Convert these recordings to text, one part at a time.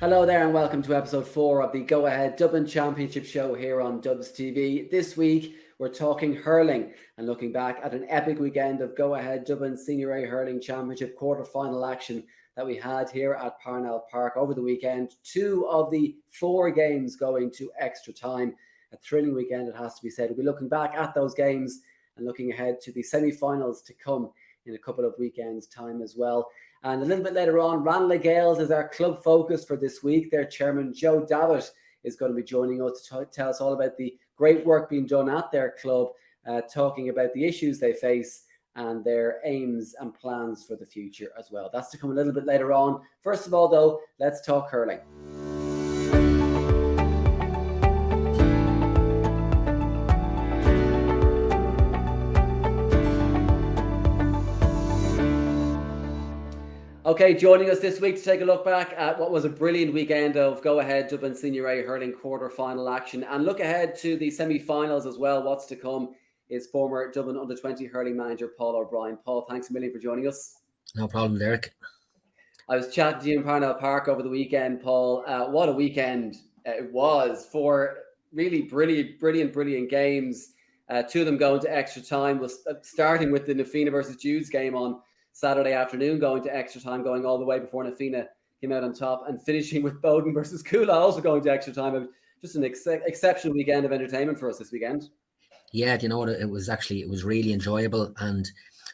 Hello there and welcome to episode 4 of the Go Ahead Dublin Championship show here on Dubs TV. This week we're talking hurling and looking back at an epic weekend of Go Ahead Dublin Senior A Hurling Championship quarter-final action that we had here at Parnell Park over the weekend. 2 of the 4 games going to extra time. A thrilling weekend, it has to be said. We'll be looking back at those games and looking ahead to the semi-finals to come in a couple of weekends' time as well. And a little bit later on, Ranelagh Gaels is our club focus for this week. Their chairman, Joe Davitt, is going to be joining us to tell us all about the great work being done at their club, talking about the issues they face and their aims and plans for the future as well. That's to come a little bit later on. First of all, though, let's talk hurling. Okay, joining us this week to take a look back at what was a brilliant weekend of Go Ahead Dublin Senior A Hurling quarter-final action and look ahead to the semi-finals as well. What's to come is former Dublin Under-20 hurling manager Paul O'Brien. Paul, thanks a million for joining us. No problem, Derek. I was chatting to you in Parnell Park over the weekend, Paul. What a weekend it was for really brilliant games. 2 of them going to extra time, was starting with the Fina versus Jude's game on Saturday afternoon, going to extra time, going all the way before Fina came out on top, and finishing with Ballyboden versus Cuala also going to extra time. Just an exceptional weekend of entertainment for us this weekend. Yeah, you know what? It was really enjoyable, and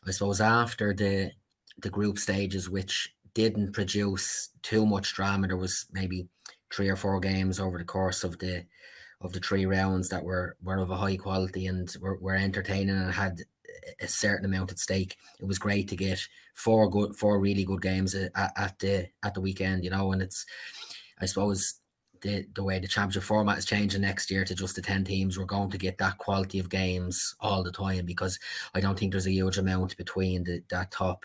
I suppose after the group stages, which didn't produce too much drama, there was maybe 3 or 4 games over the course of the 3 rounds that were of a high quality and were entertaining and had a certain amount at stake. It was great to get 4 really good games at the weekend, you know. And it's, I suppose, the way the championship format is changing next year to just the 10 teams, we're going to get that quality of games all the time, because I don't think there's a huge amount between that top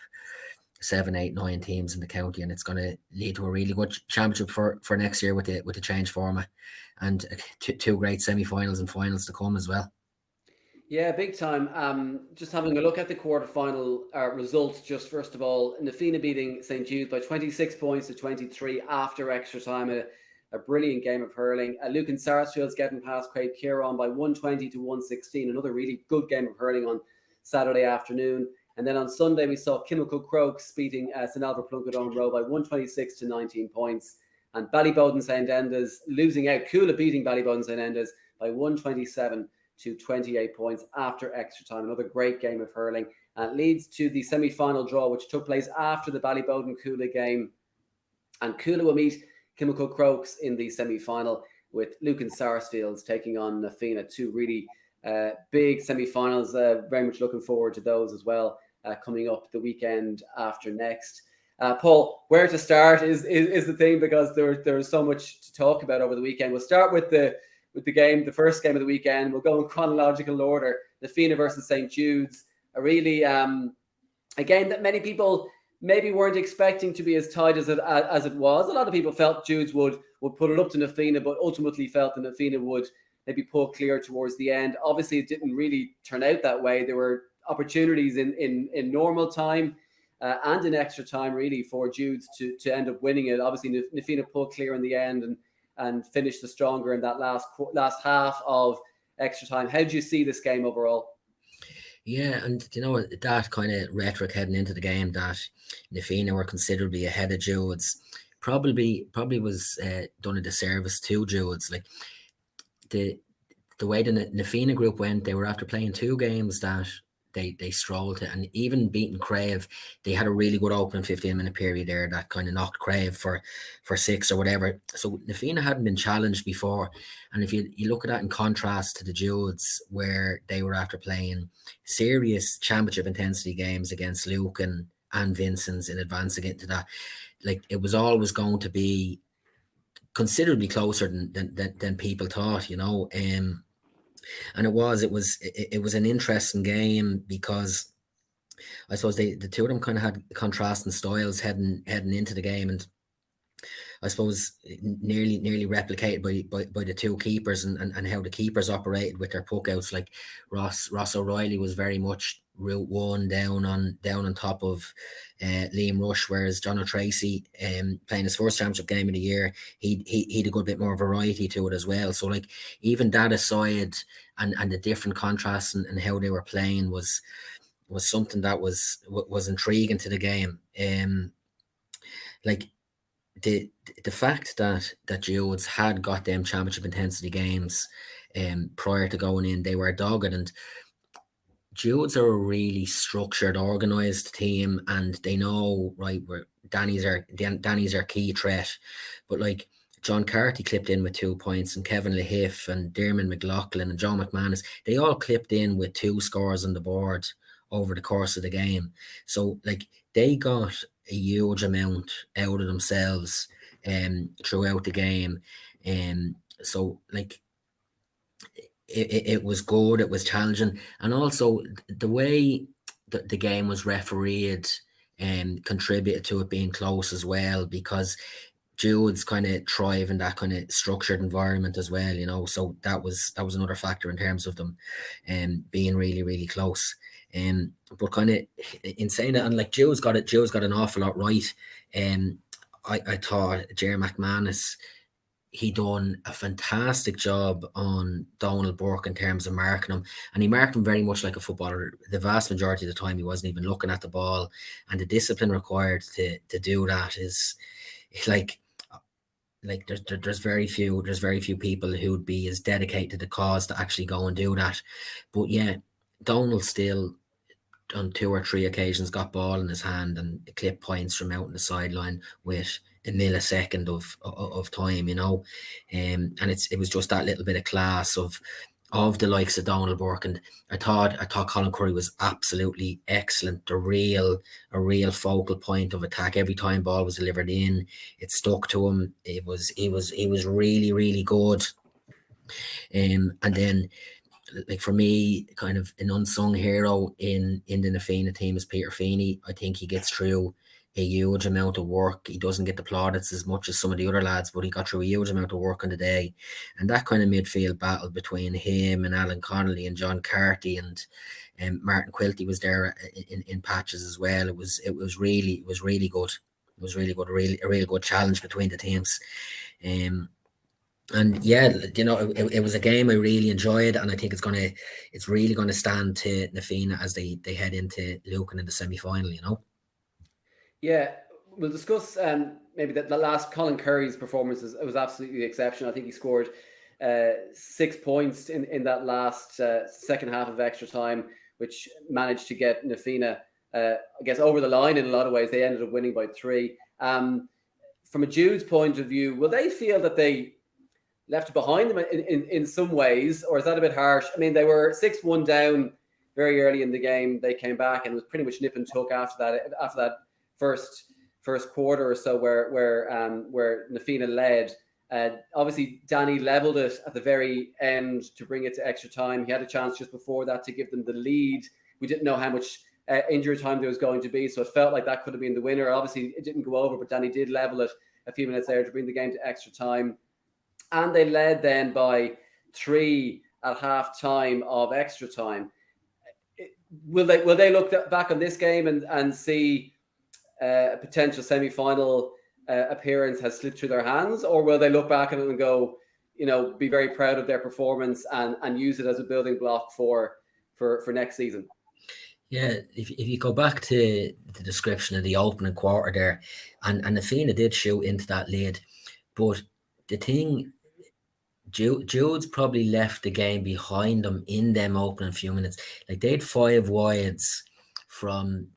7, 8, 9 teams in the county, and it's going to lead to a really good championship for next year with the change format, and 2 great semi-finals and finals to come as well. Yeah, big time. Just having a look at the quarterfinal results, just first of all, Fina beating St Jude by 26 points to 23 after extra time. A brilliant game of hurling. Lucan Sarsfield's getting past Craobh Chiarain by 120 to 116. Another really good game of hurling on Saturday afternoon. And then on Sunday, we saw Kilmacud Crokes beating St Alva Plunkett on row by 126 to 19 points. And Ballyboden St Enda's losing out. Cuala beating Ballyboden St Enda's by 127 to 28 points after extra time. Another great game of hurling. And it leads to the semi-final draw, which took place after the Ballyboden Cuala game. And Cuala will meet Kilmacud Crokes in the semi-final, with Lucan Sarsfields taking on Fina. 2 really big semi-finals. Very much looking forward to those as well, coming up the weekend after next. Paul, where to start is the thing, because there's so much to talk about over the weekend. We'll start with the game, the first game of the weekend. We'll go in chronological order. The Fina versus St Jude's, a really a game that many people maybe weren't expecting to be as tight as it was. A lot of people felt Jude's would put it up to Fina, but ultimately felt that Fina would maybe pull clear towards the end. Obviously, it didn't really turn out that way. There were opportunities in normal time and in extra time, really, for Jude's to end up winning it. Obviously, Fina pulled clear in the end and finished the stronger in that last half of extra time. How do you see this game overall? Yeah, and you know, that kind of rhetoric heading into the game that Fina were considerably ahead of Jude's probably was done a disservice to Jude's. Like the way the Fina group went, they were after playing 2 games that they strolled to, and even beating Craobh, they had a really good opening 15-minute period there that kind of knocked Craobh for 6 or whatever. So Fina hadn't been challenged before, and if you look at that in contrast to the Jude's, where they were after playing serious championship intensity games against Lucan and Vincent's in advance to get to that, like it was always going to be considerably closer than people thought, you know. And it was an interesting game, because I suppose the 2 of them kind of had contrasting styles heading into the game. And I suppose nearly replicated by the two keepers and how the keepers operated with their puck outs. Like Ross O'Reilly was very much route one down on top of Liam Rush, whereas John O'Tracy, playing his first championship game of the year, he had a good bit more variety to it as well. So like even that aside, and the different contrasts and how they were playing was something that was intriguing to the game. Like the fact that Jude's had got them championship intensity games prior to going in, they were dogged, and Jude's are a really structured, organised team, and they know right where Danny's our key threat. But like John Carty clipped in with 2 points, and Kevin Lahiff and Dermot McLaughlin and John McManus, they all clipped in with 2 scores on the board over the course of the game. So like they got a huge amount out of themselves throughout the game. So like it was good, it was challenging, and also the way the game was refereed contributed to it being close as well, because Jude's kind of thrive in that kind of structured environment as well, you know. So that was another factor in terms of them being really, really close. But kind of in saying that, and like Jude's got an awful lot right. I thought Jerry McManus, he done a fantastic job on Donald Burke in terms of marking him, and he marked him very much like a footballer. The vast majority of the time, he wasn't even looking at the ball, and the discipline required to do that is like there's very few people who would be as dedicated to the cause to actually go and do that. But yeah, Donald still on 2 or 3 occasions got ball in his hand and clipped points from out on the sideline with a millisecond of time, you know. And it was just that little bit of class of the likes of Donald Burke. And I thought Colin Curry was absolutely excellent. A real focal point of attack. Every time ball was delivered in, it stuck to him. He was really, really good. And then, like for me, kind of an unsung hero in the Fina team is Peter Feeney. I think he gets through a huge amount of work. He doesn't get the plaudits as much as some of the other lads, but he got through a huge amount of work on the day. And that kind of midfield battle between him and Alan Connolly and John Carty and Martin Quilty was there in patches as well. It was really good. It was really good, a real good challenge between the teams. And yeah, you know, it was a game I really enjoyed, and I think it's really gonna stand to Na Fina as they head into Lucan in the semi-final, you know. Yeah, we'll discuss maybe the last Colin Curry's performance was absolutely exceptional. I think he scored 6 points in that last second half of extra time, which managed to get Na Fina, I guess, over the line in a lot of ways. They ended up winning by 3. From a Jude's point of view, will they feel that they left behind them in some ways, or is that a bit harsh? I mean, they were 6-1 down very early in the game. They came back and it was pretty much nip and tuck after that first quarter or so, where Na Fina led. Obviously, Danny leveled it at the very end to bring it to extra time. He had a chance just before that to give them the lead. We didn't know how much injury time there was going to be, so it felt like that could have been the winner. Obviously, it didn't go over, but Danny did level it a few minutes there to bring the game to extra time. And they led then by 3 at half time of extra time. Will they look back on this game and see a potential semi-final appearance has slipped through their hands, or will they look back at it and go, you know, be very proud of their performance and use it as a building block for next season? Yeah, if you go back to the description of the opening quarter there, and Na Fina did shoot into that lead, but the thing, Jude's probably left the game behind them in them opening few minutes. Like they had 5 wides from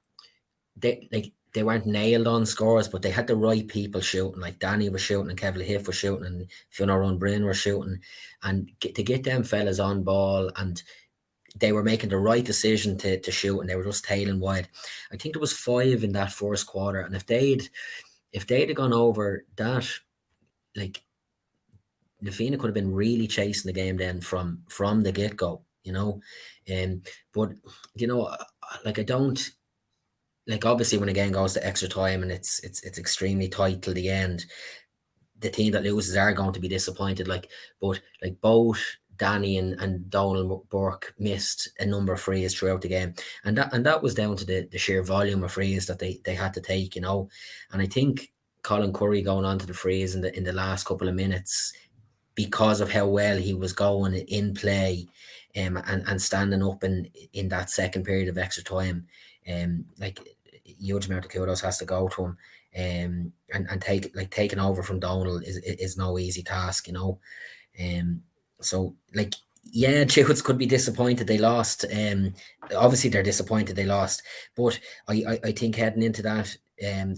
they weren't nailed on scores, but they had the right people shooting. Like Danny was shooting and Kevin Hiff was shooting and Fina Bryn were shooting, and to get them fellas on ball, and they were making the right decision to shoot, and they were just tailing wide. I think there was 5 in that first quarter, and if they'd have gone over that, like Na Fina could have been really chasing the game then from the get-go, you know. But you know, like I don't like, obviously when a game goes to extra time and it's extremely tight till the end, the team that loses are going to be disappointed. But both Danny and Donald Burke missed a number of frees throughout the game, and that was down to the sheer volume of frees that they had to take, And I think Colin Curry going on to the frees in the last couple of minutes, because of how well he was going in play, and standing up in that second period of extra time, huge amount of kudos has to go to him, and taking over from Donald is no easy task, So Jewels could be disappointed they lost. Obviously they're disappointed they lost, but I think heading into that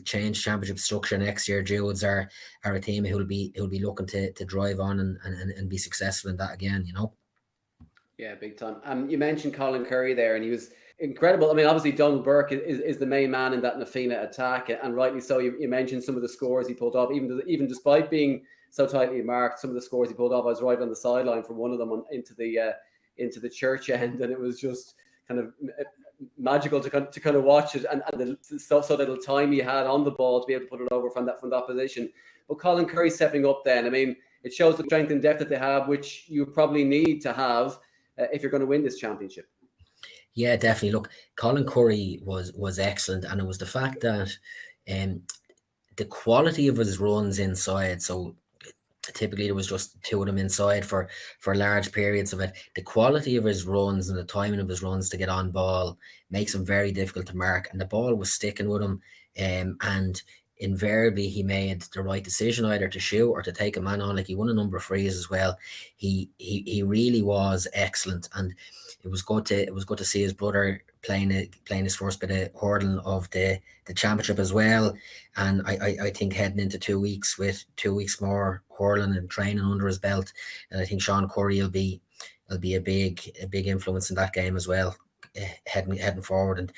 change championship structure next year, Jewels are a team who'll be looking to drive on and be successful in that again, Yeah, big time. You mentioned Colin Curry there, and he was incredible. I mean, obviously Donald Burke is the main man in that Fina attack, and rightly so. You mentioned some of the scores he pulled off, even despite being so tightly marked. Some of the scores he pulled off, I was right on the sideline for one of them into the church end, and it was just kind of magical to kind of watch it, and so little time he had on the ball to be able to put it over from that position. But Colin Curry stepping up, then, I mean, it shows the strength and depth that they have, which you probably need to have if you're going to win this championship. Yeah, definitely. Look, Colin Curry was excellent, and it was the fact that the quality of his runs inside. So typically there was just two of them inside for large periods of it. The quality of his runs and the timing of his runs to get on ball makes him very difficult to mark, and the ball was sticking with him, and invariably he made the right decision either to shoot or to take a man on. Like, he won a number of frees as well. He really was excellent, and it was good to see his brother playing his first bit of hurling of the championship as well. And I think heading into 2 weeks with 2 weeks more hurling and training under his belt, and I think Sean Curry will be a big influence in that game as well, heading forward. And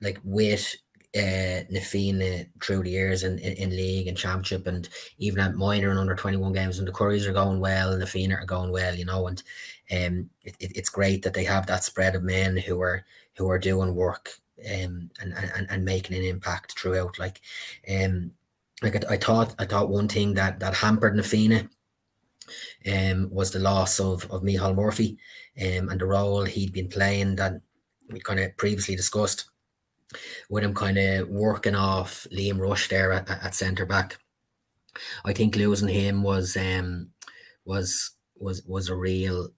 like with Fina through the years in league and championship, and even at minor and under 21 games, when the Currys are going well and the Fina are going well, and it's great that they have that spread of men who are doing work, and making an impact throughout. I thought one thing that hampered Fina was the loss of Micheál Murphy, and the role he'd been playing that we kind of previously discussed, with him kind of working off Liam Rush there at centre back. I think losing him was a real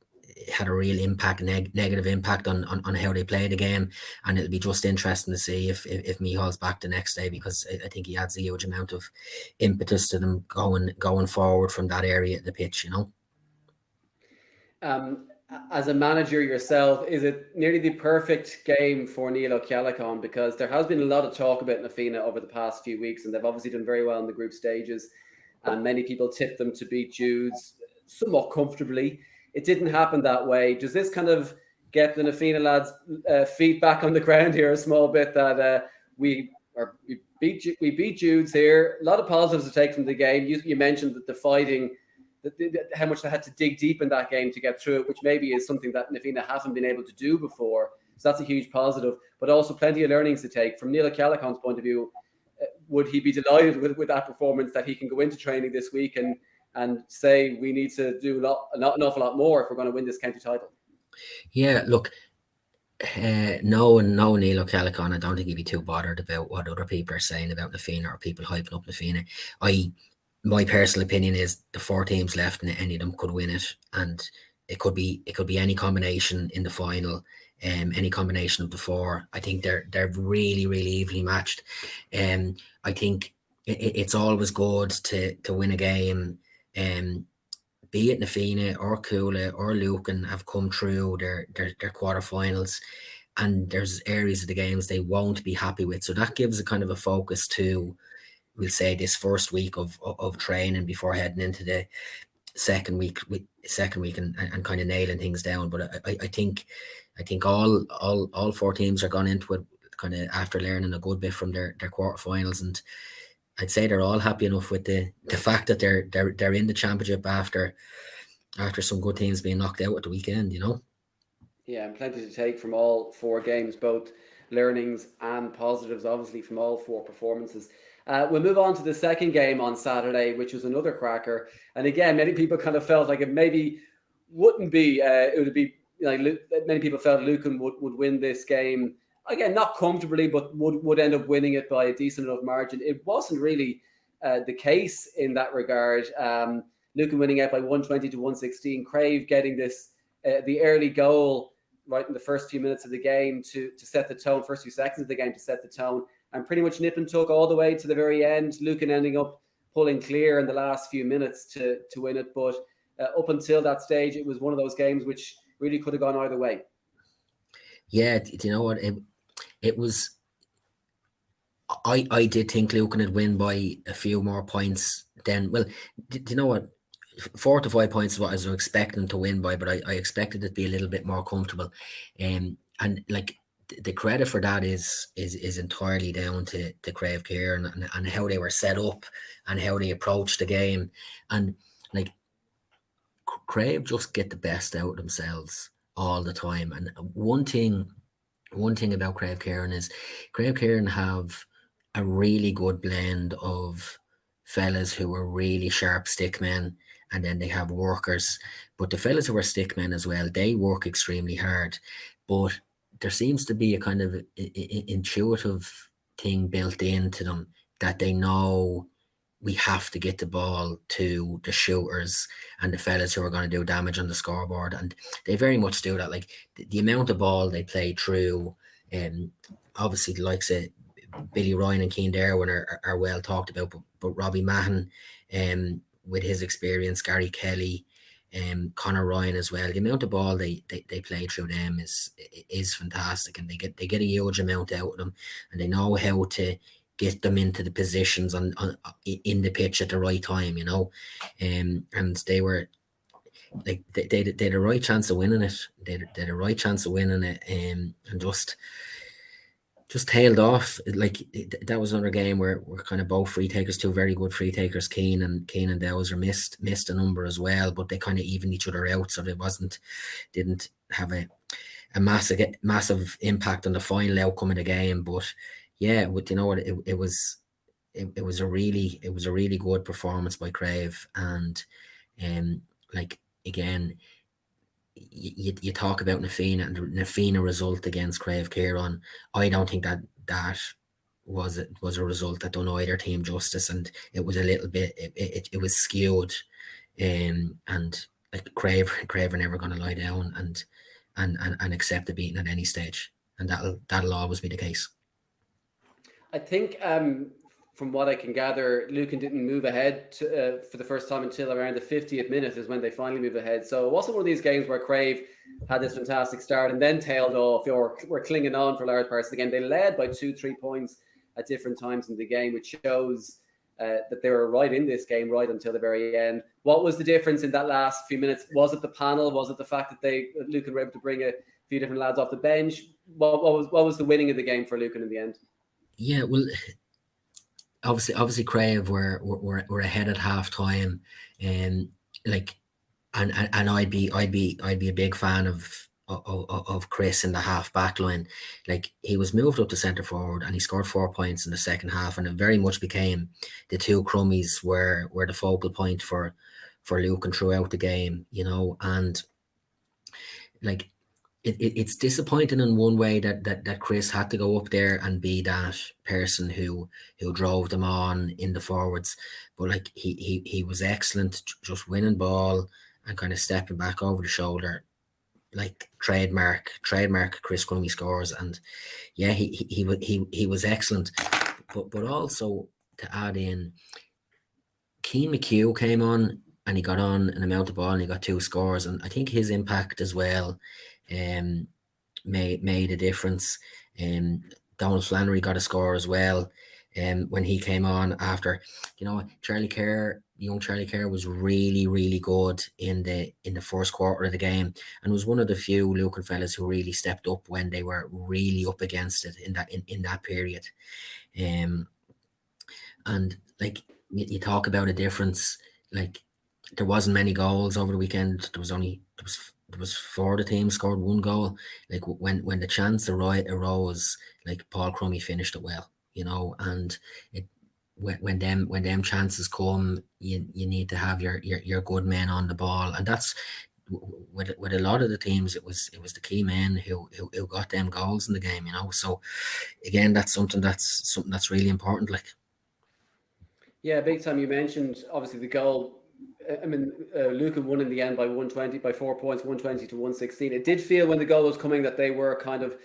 impact, negative impact on how they play the game, and it'll be just interesting to see if Micheál's back the next day, because I think he adds a huge amount of impetus to them going forward from that area of the pitch, As a manager yourself, is it nearly the perfect game for Neil O'Callaghan? Because there has been a lot of talk about Fina over the past few weeks, and they've obviously done very well in the group stages, and many people tipped them to beat Jude's somewhat comfortably. It didn't happen that way. Does this kind of get the Fina lads' feet back on the ground here a small bit, that we beat Jude's here? A lot of positives to take from the game. You mentioned that the fighting, how much they had to dig deep in that game to get through it, which maybe is something that Fina haven't been able to do before. So that's a huge positive, but also plenty of learnings to take. From Neil O'Callaghan's point of view, would he be delighted with that performance, that he can go into training this week and say we need to do an awful lot more if we're going to win this county title? Yeah, look, no Neil O'Callaghan, I don't think he'd be too bothered about what other people are saying about Fina or people hyping up Fina. My personal opinion is the 4 teams left, and any of them could win it, and it could be any combination in the final, any combination of the 4. I think they're really, really evenly matched. I think it's always good to win a game, be it Fina or Cuala or Lucan have come through their quarterfinals, and there's areas of the games they won't be happy with. So that gives a kind of a focus to, we'll say, this first week of training before heading into the second week and kind of nailing things down. But I think all 4 teams are gone into it kind of after learning a good bit from their quarterfinals, and I'd say they're all happy enough with the fact that they're in the championship after some good teams being knocked out at the weekend, Yeah, and plenty to take from all 4 games, both learnings and positives, obviously, from all 4 performances. We'll move on to the second game on Saturday, which was another cracker. And again, many people kind of felt like it maybe wouldn't be, it would be, many people felt Lucan would win this game. Again, not comfortably, but would end up winning it by a decent enough margin. It wasn't really the case in that regard. Lucan winning out by 120 to 116. Craobh getting this, the early goal right in the first few minutes of the game to set the tone, first few seconds of the game to set the tone, and pretty much nip and tuck all the way to the very end. Lucan ending up pulling clear in the last few minutes to win it. But up until that stage, it was one of those games which really could have gone either way. Yeah, do you know what? It was. I did think Lucan would win by a few more points. Then, well, do you know what? 4 to 5 points is what I was expecting to win by, but I expected it to be a little bit more comfortable. And like the credit for that is entirely down to Craobh here and how they were set up and how they approached the game. And like Craobh just get the best out of themselves all the time. And one thing about Craobh is Craobh have a really good blend of fellas who are really sharp stickmen, and then they have workers. But the fellas who are stickmen as well, they work extremely hard. But there seems to be a kind of intuitive thing built into them that they know we have to get the ball to the shooters and the fellas who are going to do damage on the scoreboard. And they very much do that. Like the amount of ball they play through, obviously the likes of Billy Ryan and Keane Derwin are well talked about, but Robbie Mahon, with his experience, Gary Kelly, Conor Ryan as well. The amount of ball they play through them is fantastic, and they get a huge amount out of them, and they know how to get them into the positions in the pitch at the right time, and they were like they had a right chance of winning it. They had a right chance of winning it, and just tailed off. That was another game where we're kind of both free takers, two very good free takers. Keane and Dowser missed a number as well, but they kind of evened each other out, so didn't have a massive impact on the final outcome of the game. But yeah, you know what, it was a really good performance by Craobh, and like again, you talk about Na Fina and the Fina result against Craobh Chiarain. I don't think that was a result that done either team justice, and it was a little bit it was skewed, and like Craobh are never going to lie down and accept a beating at any stage, and that'll always be the case. I think from what I can gather, Lucan didn't move ahead for the first time until around the 50th minute is when they finally moved ahead. So it wasn't one of these games where Craobh had this fantastic start and then tailed off, or were clinging on for large parts of the game. They led by 2-3 points at different times in the game, which shows that they were right in this game right until the very end. What was the difference in that last few minutes? Was it the panel? Was it the fact that Lucan were able to bring a few different lads off the bench? What was the winning of the game for Lucan in the end? Yeah, well, obviously Craobh were ahead at half time, and I'd be a big fan of Chris in the half back line. Like, he was moved up to centre forward and he scored 4 points in the second half, and it very much became the two crummies were the focal point for Lucan throughout the game, and like it's disappointing in one way that Chris had to go up there and be that person who drove them on in the forwards, but like he was excellent, just winning ball and kind of stepping back over the shoulder, like trademark Chris Crummy scores. And yeah, he was excellent, but also to add in, Kilmacud came on and he got on an amount of ball and he got 2 scores, and I think his impact as well made a difference. Donald Flannery got a score as well when he came on after. Charlie Kerr, young Charlie Kerr, was really, really good in the first quarter of the game, and was one of the few Lucan fellas who really stepped up when they were really up against it in that period. And like, you talk about a difference, like, there wasn't many goals over the weekend. There was there was 4 of the team scored 1 goal. Like when the chance arose, like Paul Crummy finished it well, and it when them chances come, you need to have your good men on the ball, and that's with a lot of the teams. It was the key men who got them goals in the game, So again, that's something that's really important. Like, yeah, big time. You mentioned obviously the goal. I mean, Lucan won in the end by 120, by 4 points, 120 to 116. It did feel when the goal was coming that they were kind of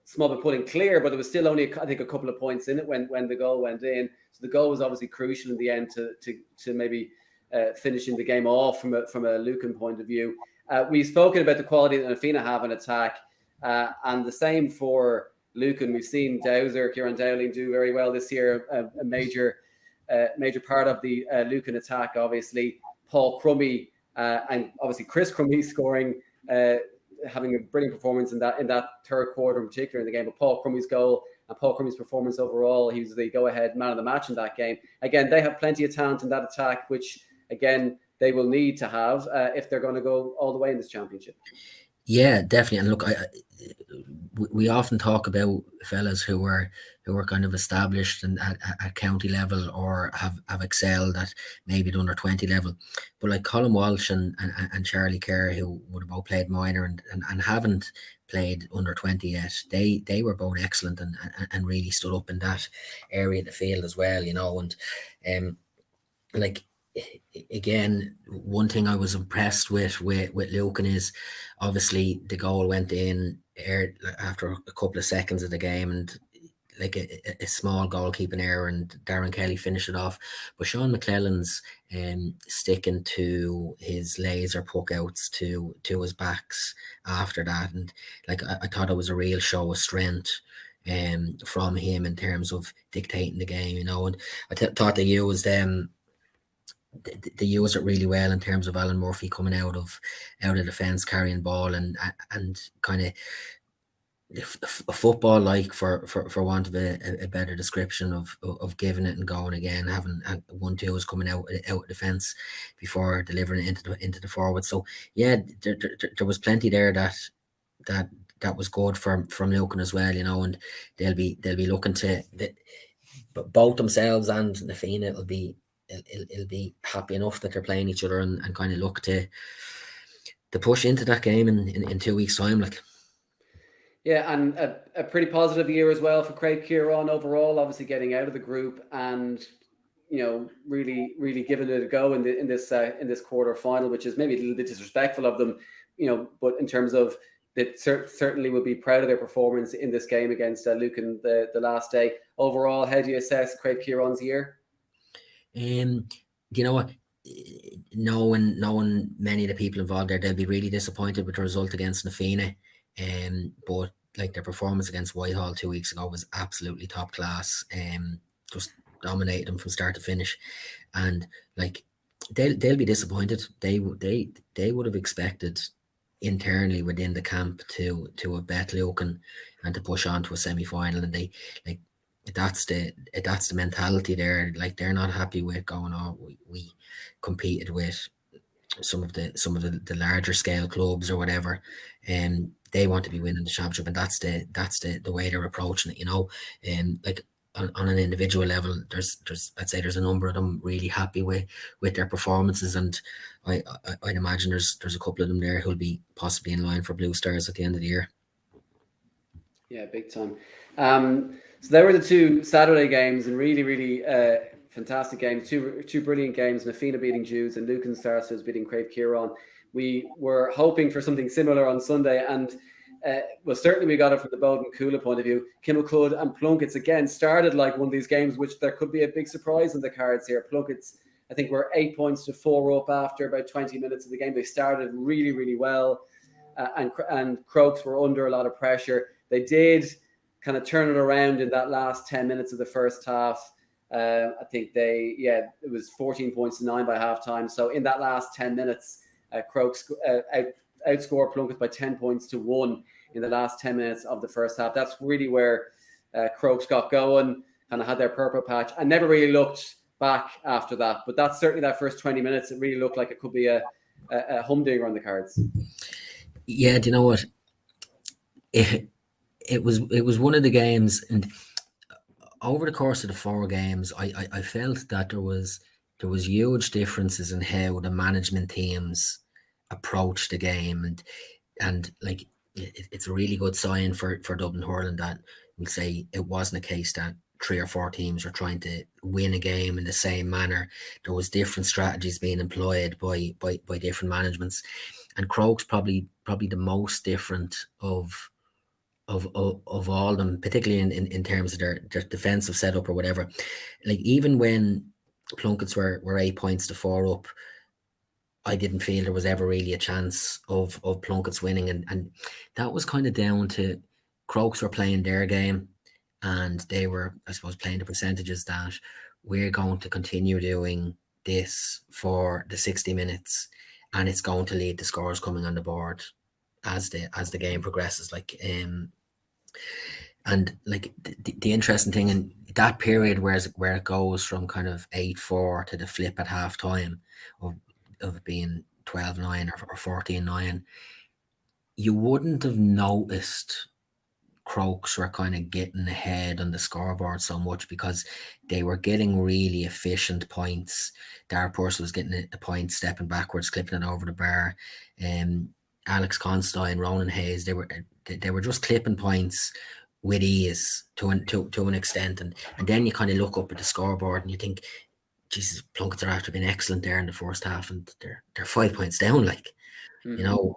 small but pulling clear, but it was still only, I think, a couple of points in it when the goal went in. So the goal was obviously crucial in the end to maybe finishing the game off from a Lucan point of view. We've spoken about the quality that Fina have in attack, and the same for Lucan. We've seen Dowser, Ciarain Dowling do very well this year, a major part of the Lucan attack, obviously. Paul Crummy and obviously Chris Crummy scoring, having a brilliant performance in that third quarter in particular in the game. But Paul Crummy's goal and Paul Crummy's performance overall, he was the go-ahead man of the match in that game. Again, they have plenty of talent in that attack, which again they will need to have if they're going to go all the way in this championship. Yeah, definitely. And look, we often talk about fellas who are kind of established and at county level or have excelled at maybe the under 20 level, but like Colin Walsh and Charlie Kerr, who would have both played minor and haven't played under 20 yet, they were both excellent and really stood up in that area of the field as well, and like, again, one thing I was impressed with Lucan is obviously the goal went in after a couple of seconds of the game, and like a small goalkeeping error, and Darren Kelly finished it off. But Sean McClellan's sticking to his laser puck outs to his backs after that, and like I thought it was a real show of strength from him in terms of dictating the game, and I thought they used they use it really well in terms of Alan Murphy coming out of defence, carrying ball and kind of football, like for want of a better description of giving it and going again, having 1-2s coming out of defence before delivering it into the forward. So yeah, there was plenty there that was good from Lucan as well, and they'll be looking to both themselves and the Fina. It'll be happy enough that they're playing each other and kind of look to push into that game in 2 weeks' time. Like, yeah, and a pretty positive year as well for Craobh Chiarain overall. Obviously, getting out of the group and really giving it a go in this quarter final, which is maybe a little bit disrespectful of them, But in terms of that, certainly would be proud of their performance in this game against Lucan the last day. Overall, how do you assess Craobh Chiarain's year? You know what? Knowing many of the people involved there, they'll be really disappointed with the result against Na Fina. But like their performance against Whitehall 2 weeks ago was absolutely top class. Just dominated them from start to finish, and like they'll be disappointed. They would have expected internally within the camp to have bet Lucan and to push on to a semi-final, and they like. That's the mentality there. Like, they're not happy with going on. We competed with some of the larger scale clubs or whatever, and they want to be winning the championship, and that's the way they're approaching it. And like on an individual level, I'd say there's a number of them really happy with their performances, and I'd imagine there's a couple of them there who'll be possibly in line for Blue Stars at the end of the year. Yeah, big time. So there were the two Saturday games, and really fantastic games. Two brilliant games. Na Fina beating Judes and Lucan Sarsfields beating Craobh Chiarain. We were hoping for something similar on Sunday, and certainly we got it from the Ballyboden Cuala point of view. Kilmacud and Plunkett's again started like one of these games, which there could be a big surprise in the cards here. Plunkett's, I think, were 8 points to 4 up after about 20 minutes of the game. They started really well, and Crokes were under a lot of pressure. They did kind of turn it around in that last 10 minutes of the first half. I think it was 14 points to 9 by halftime. So in that last 10 minutes, Crokes outscored Plunkett by 10 points to 1 in the last 10 minutes of the first half. That's really where Crokes got going, kind of had their purple patch, and never really looked back after that. But that's certainly that first 20 minutes. It really looked like it could be a humdinger on the cards. Yeah, do you know what? It, it was one of the games, and over the course of the four games, I felt that there was huge differences in how the management teams approach the game, and like it's a really good sign for Dublin hurling that we'll say it wasn't a case that three or four teams were trying to win a game in the same manner. There was different strategies being employed by different managements, and Crokes probably the most different of all of them, particularly in terms of their defensive setup or whatever. Like even when Plunkett's were 8 points to 4 up, I didn't feel there was ever really a chance of Plunkett's winning, and that was kind of down to Crokes were playing their game, and they were, I suppose, playing the percentages that we're going to continue doing this for the 60 minutes, and it's going to lead to scores coming on the board as the game progresses. And like the interesting thing in that period where it goes from kind of 8-4 to the flip at half time of it being 12-9 or 14-9, you wouldn't have noticed Crokes were kind of getting ahead on the scoreboard so much because they were getting really efficient points. Darpurs was getting a point, stepping backwards, clipping it over the bar. Alex Constein, Ronan Hayes, they were just clipping points with ease to an extent, and then you kind of look up at the scoreboard and you think, Jesus, Plunkett's are after being excellent there in the first half, and they're 5 points down,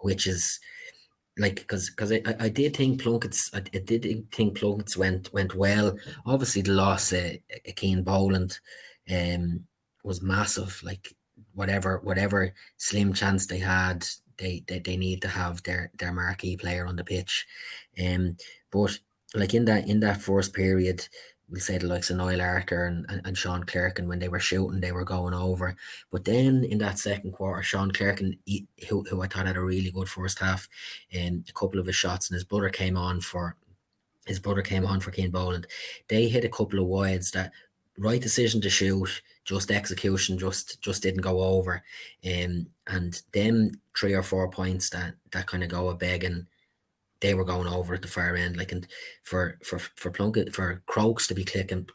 which is like because I did think Plunkett's went well. Obviously, the loss at Keane Boland was massive. Like whatever slim chance they had, they need to have their marquee player on the pitch. But like in that first period, we'll say the likes of Niall Arthur and Sean Clerkin, when they were shooting, they were going over. But then in that second quarter, Sean Clerkin, who I thought had a really good first half, a couple of his shots, and his brother came on for Keane Boland. They hit a couple of wides that right decision to shoot, just execution just didn't go over. And then 3 or 4 points that kind of go a begging, they were going over at the far end. Like, and for Plunkett, for Crokes to be clipping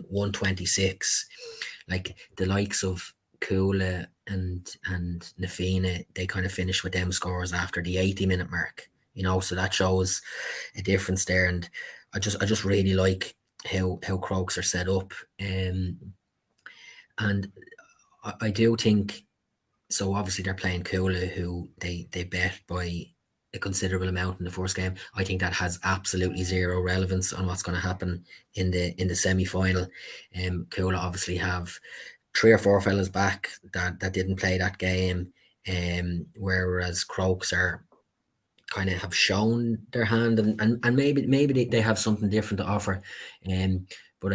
126, like the likes of Cuala and Fina, they kind of finished with them scores after the 80-minute mark. So that shows a difference there. And I just really like how Crokes are set up. And I do think, so obviously they're playing Cuala, who they bet by a considerable amount in the first game. I think that has absolutely zero relevance on what's going to happen in the semi-final. Cuala obviously have 3 or 4 fellas back that didn't play that game, whereas Crokes are kind of have shown their hand, and maybe they have something different to offer. But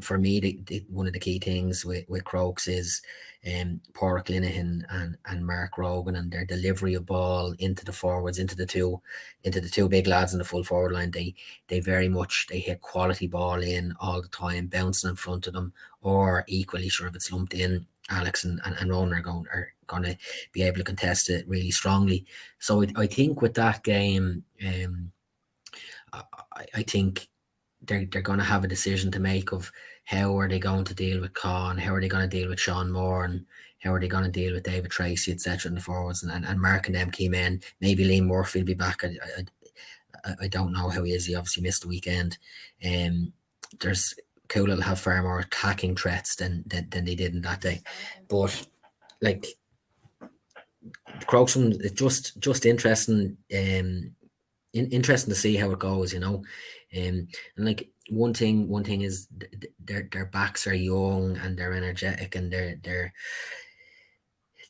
for me, one of the key things with Crokes is Pádraig Linehan and Mark Rogan, and their delivery of ball into the forwards, into the two big lads in the full forward line. They very much, they hit quality ball in all the time, bouncing in front of them, or equally, sure, if it's lumped in, Alex and Ronan are going to be able to contest it really strongly. So I think with that game, I think they're going to have a decision to make of how are they going to deal with Con, how are they going to deal with Sean Moore, and how are they going to deal with David Tracy, etc. in the forwards, and marking them key men. Maybe Liam Murphy will be back. I don't know how he is. He obviously missed the weekend. There's Cuala will have far more attacking threats than they did in that day. But like Crokes, it's just interesting. Interesting to see how it goes, and like one thing is their backs are young and they're energetic and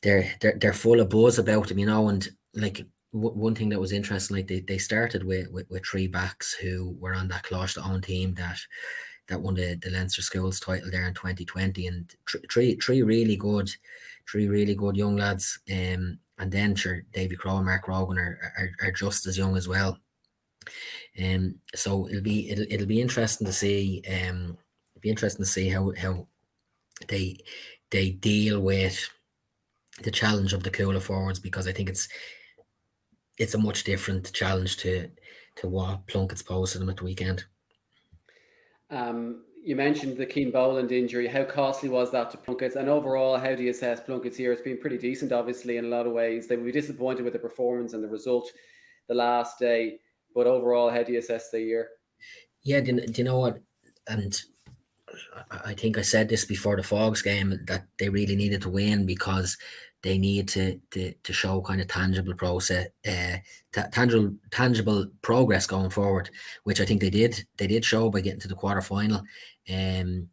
they're full of buzz about them, and like one thing that was interesting, like they started with 3 backs who were on that Closh the own team that won the Leinster Schools title there in 2020, and three really good young lads. And then sure, Davy Crowe and Mark Rogan are just as young as well. So it'll be interesting to see. How they deal with the challenge of the Cuala forwards, because I think it's a much different challenge to what Plunkett's posed to them at the weekend. You mentioned the Keane Boland injury. How costly was that to Plunkett? And overall, how do you assess Plunkett's year? It's been pretty decent, obviously, in a lot of ways. They will be disappointed with the performance and the result the last day. But overall, how do you assess the year? Yeah, do you know what? And I think I said this before the Fogs game, that they really needed to win because they need to show kind of tangible process, tangible progress going forward, which I think they did. They did show by getting to the quarter final. I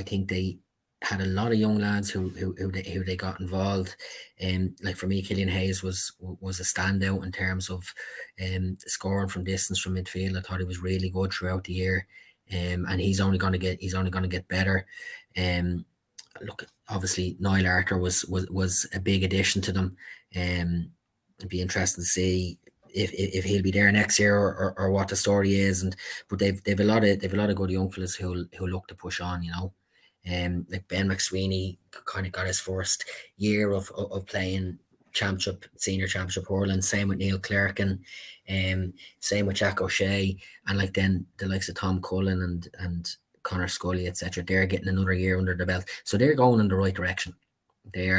think they had a lot of young lads who they got involved. Like for me, Killian Hayes was a standout in terms of scoring from distance from midfield. I thought he was really good throughout the year. And he's only going to get better. Look, obviously Niall Arthur was a big addition to them. It'd be interesting to see if he'll be there next year or what the story is. But they've a lot of good young fellas who look to push on. Like Ben McSweeney kind of got his first year of playing senior championship hurling. Same with Neil Clark and same with Jack O'Shea, and like then the likes of Tom Cullen and Connor Scully, etc. They're getting another year under the belt, so they're going in the right direction. And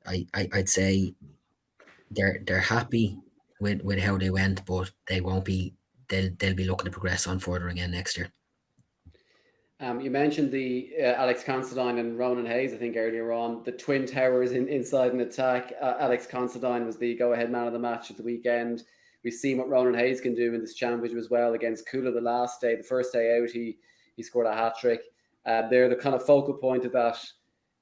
I'd say they're happy with how they went, but they won't be. They'll be looking to progress on further again next year. You mentioned the Alex Considine and Ronan Hayes, I think, earlier on. The twin towers inside an attack. Alex Considine was the go-ahead man of the match at the weekend. We've seen what Ronan Hayes can do in this championship as well against Cuala the last day. The first day out, he scored a hat-trick. They're the kind of focal point of that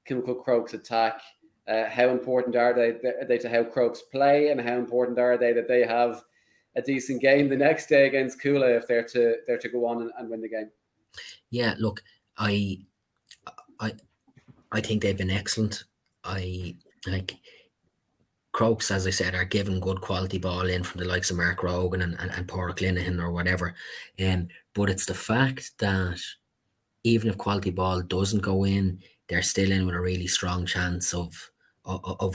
Kilmacud Crokes attack. How important are they to how Crokes play, and how important are they that they have a decent game the next day against Cuala if they're to go on and win the game? Yeah, look, I think they've been excellent. I like Crokes, as I said, are giving good quality ball in from the likes of Mark Rogan and Pádraig Linehan or whatever. But it's the fact that even if quality ball doesn't go in, they're still in with a really strong chance of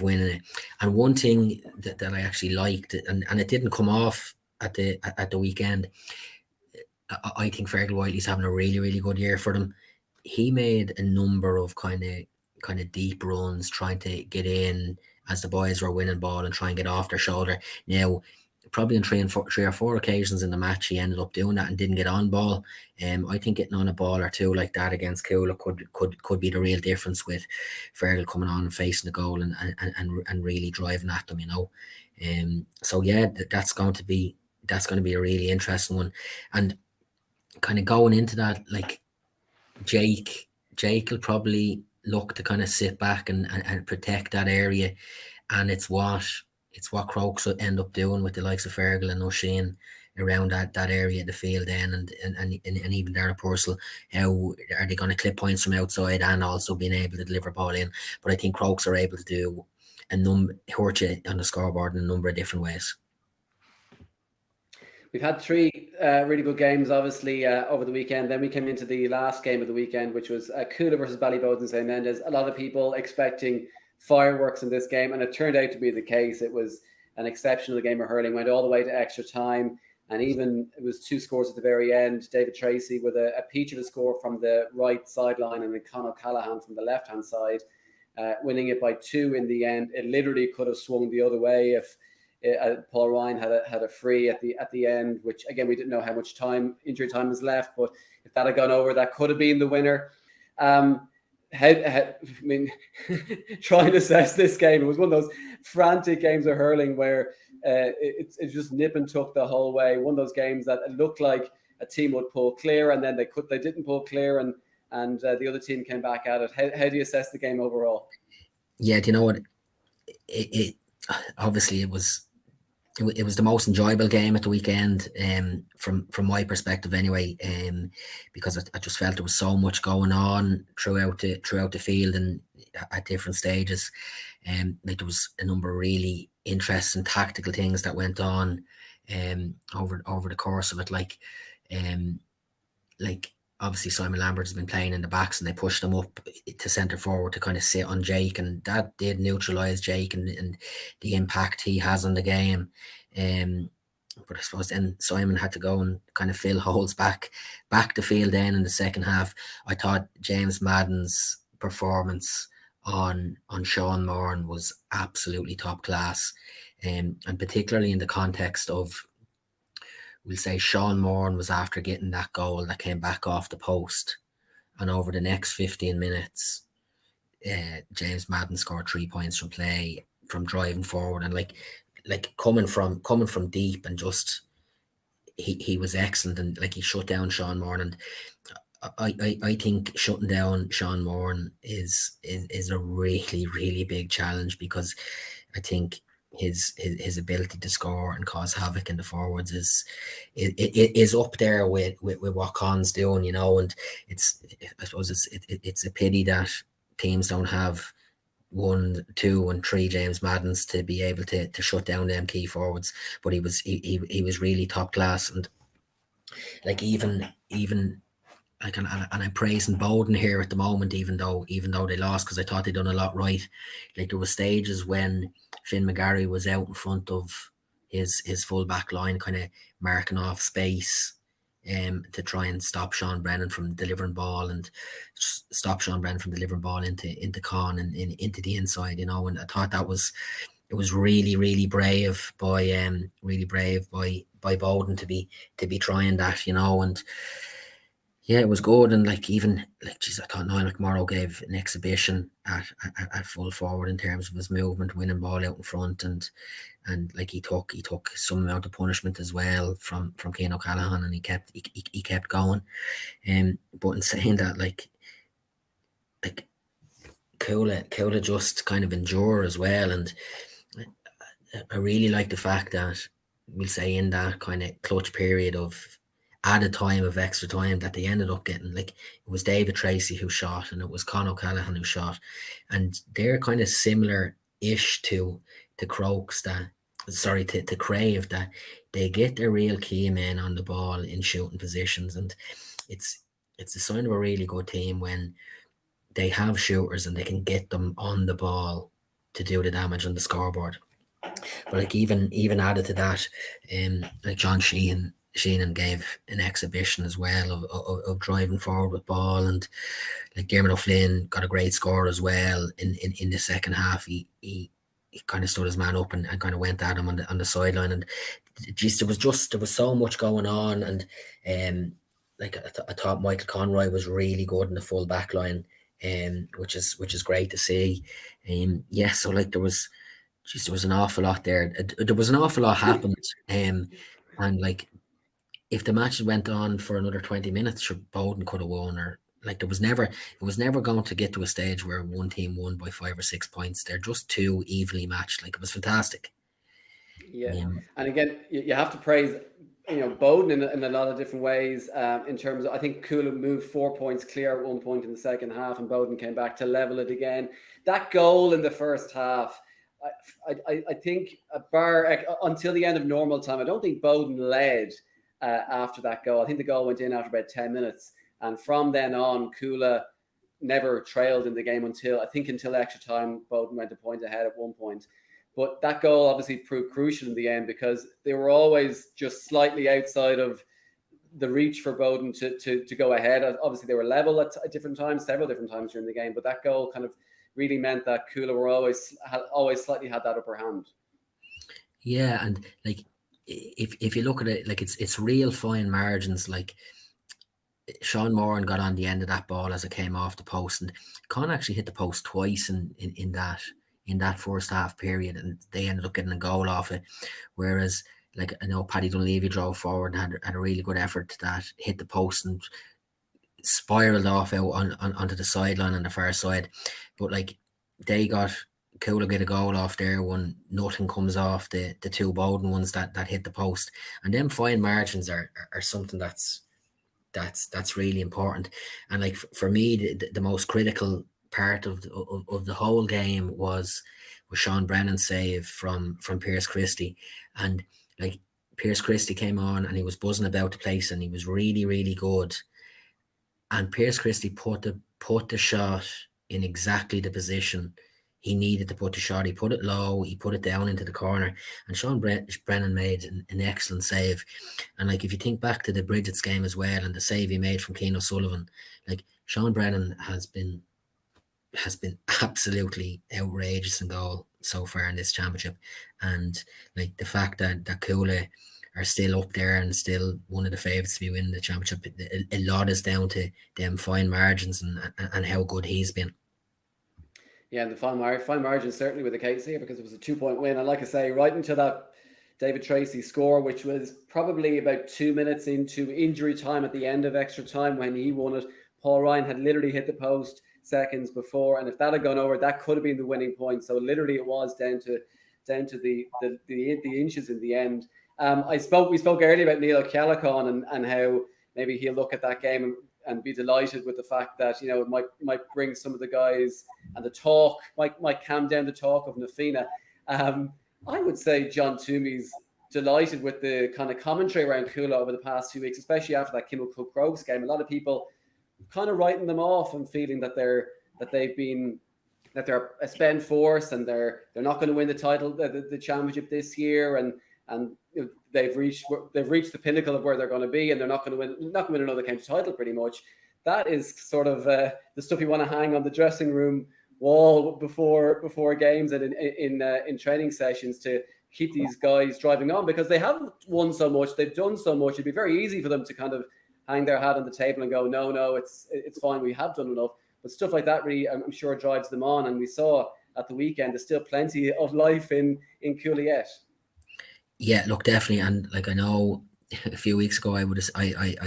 winning it. And one thing that I actually liked, and it didn't come off at the weekend, I think Fergal Whiteley's having a really, really good year for them. He made a number of kind of deep runs trying to get in as the boys were winning ball and try and get off their shoulder. Now, probably on three or four occasions in the match, he ended up doing that and didn't get on ball. I think getting on a ball or two like that against Cuala could be the real difference with Fergal coming on and facing the goal and really driving at them, So yeah, that's going to be a really interesting one. And kind of going into that, like Jake will probably look to kind of sit back and protect that area, and it's what Crokes will end up doing with the likes of Fergal and O'Shea around that area of the field then, and even Darragh Purcell. How are they going to clip points from outside and also being able to deliver ball in? But I think Crokes are able to do hurt you on the scoreboard in a number of different ways. We've had three really good games, obviously, over the weekend. Then we came into the last game of the weekend, which was Cuala versus Ballyboden St Mendes. A lot of people expecting fireworks in this game, and it turned out to be the case. It was an exceptional game of hurling, went all the way to extra time, and even it was two scores at the very end. David Tracy with a peach of a score from the right sideline, and then Conor Callahan from the left-hand side, winning it by 2 in the end. It literally could have swung the other way if Paul Ryan had a free at the end, which again we didn't know how much injury time was left, but if that had gone over, that could have been the winner. I mean, trying to assess this game, it was one of those frantic games of hurling where it's just nip and tuck the whole way. One of those games that it looked like a team would pull clear, and then they didn't pull clear, and the other team came back at it. How do you assess the game overall? Yeah, do you know what? It obviously it was the most enjoyable game at the weekend, from my perspective anyway, because I just felt there was so much going on throughout the field and at different stages. Like there was a number of really interesting tactical things that went on over the course of it. Like obviously Simon Lambert has been playing in the backs, and they pushed him up to centre forward to kind of sit on Jake, and that did neutralise Jake and the impact he has on the game. But I suppose then Simon had to go and kind of fill holes back the field then in the second half. I thought James Madden's performance on Sean Moran was absolutely top class, and particularly in the context of, we'll say, Sean Moran was after getting that goal that came back off the post, and over the next 15 minutes, James Madden scored 3 points from play, from driving forward, and like coming from deep, and just he was excellent, and like he shut down Sean Moran. And I think shutting down Sean Moran is a really, really big challenge, because I think his ability to score and cause havoc in the forwards is up there with what Con's doing, and I suppose it's a pity that teams don't have 1, 2, and 3 James Maddens to be able to shut down them key forwards. But he was really top class, and like even like, and I'm praising Bowden here at the moment, even though they lost, because I thought they'd done a lot right. Like, there were stages when Finn McGarry was out in front of his full back line, kind of marking off space to try and stop Sean Brennan from delivering ball, and stop Sean Brennan from delivering ball into Con and into the inside, and I thought it was really, really brave by Bowden to be trying that, and yeah, it was good. And like, even like, geez, I thought Niall McMorrow gave an exhibition at full forward in terms of his movement, winning ball out in front, and like he took some amount of punishment as well from Cian O'Callaghan, and he kept going. But in saying that, like Cuala just kind of endure as well, and I really like the fact that, we'll say, in that kind of clutch period of added time, of extra time, that they ended up getting, like, it was David Tracy who shot, and it was Con O'Callaghan who shot, and they're kind of similar-ish to Crokes, to Craobh, that they get their real key men on the ball in shooting positions, and it's a sign of a really good team when they have shooters and they can get them on the ball to do the damage on the scoreboard. But like, even added to that, like John Sheehan gave an exhibition as well of driving forward with ball, and like Dermot O'Flynn got a great score as well in the second half. He kind of stood his man up and kind of went at him on the sideline, and geez, there was so much going on, and like I thought Michael Conroy was really good in the full back line, which is great to see. So like, there was an awful lot there. There was an awful lot happened, and like, if the match went on for another 20 minutes, sure, Bowden could have won, or like, it was never going to get to a stage where one team won by 5 or 6 points. They're just too evenly matched. Like, it was fantastic. Yeah, and again, you have to praise, Bowden in a lot of different ways. In terms of, I think Cuala moved 4 points clear at one point in the second half, and Bowden came back to level it again. That goal in the first half, I think, until the end of normal time, I don't think Bowden led after that goal. I think the goal went in after about 10 minutes, and from then on, Cuala never trailed in the game until extra time. Bowden went a point ahead at one point. But that goal obviously proved crucial in the end, because they were always just slightly outside of the reach for Bowden to go ahead. Obviously, they were level at different times, several different times during the game. But that goal kind of really meant that Cuala were always slightly had that upper hand. Yeah, and like, if you look at it, like, it's real fine margins. Like, Sean Moran got on the end of that ball as it came off the post, and Con actually hit the post twice in that first half period, and they ended up getting a goal off it. Whereas, like, I know Paddy Dunleavy drove forward and had a really good effort that hit the post and spiraled off out onto the sideline on the far side. But like, they got Cuala get a goal off there when nothing comes off the two Bowden ones that hit the post, and them fine margins are something that's really important. And like, for me, the most critical part of the whole game was Sean Brennan's save from Pierce Christie. And like, Pierce Christie came on and he was buzzing about the place, and he was really, really good. And Pierce Christie put the shot in exactly the position he needed to put the shot. He put it low, he put it down into the corner, and Sean Brennan made an excellent save. And like, if you think back to the Bridget's game as well, and the save he made from Cian O'Sullivan, like, Sean Brennan has been absolutely outrageous in goal so far in this championship. And like, the fact that Cuala are still up there and still one of the favourites to be winning the championship, a lot is down to them fine margins and how good he's been. Yeah, and the fine margin certainly with the case here, because it was a 2-point win. And like I say, right into that David Tracy score, which was probably about 2 minutes into injury time at the end of extra time when he won it. Paul Ryan had literally hit the post seconds before, and if that had gone over, that could have been the winning point. So literally, it was down to the inches in the end. We spoke earlier about Neil O'Callaghan and how maybe he'll look at that game and be delighted with the fact that, you know, it might bring some of the guys, and the talk might calm down the talk of Na Fina. I would say John Toomey's delighted with the kind of commentary around Cuala over the past 2 weeks, especially after that Kilmacud Crokes game. A lot of people kind of writing them off and feeling that they're a spend force and they're not going to win the title, the championship this year, and you know, they've reached the pinnacle of where they're going to be, and they're not going to win another county title. Pretty much, that is sort of the stuff you want to hang on the dressing room wall before games and in training sessions to keep these guys driving on, because they have won so much, they've done so much. It'd be very easy for them to kind of hang their hat on the table and go, no, it's fine, we have done enough. But stuff like that really, I'm sure, drives them on. And we saw at the weekend there's still plenty of life in Cuala yet. Yeah, look, definitely. And like, I know a few weeks ago I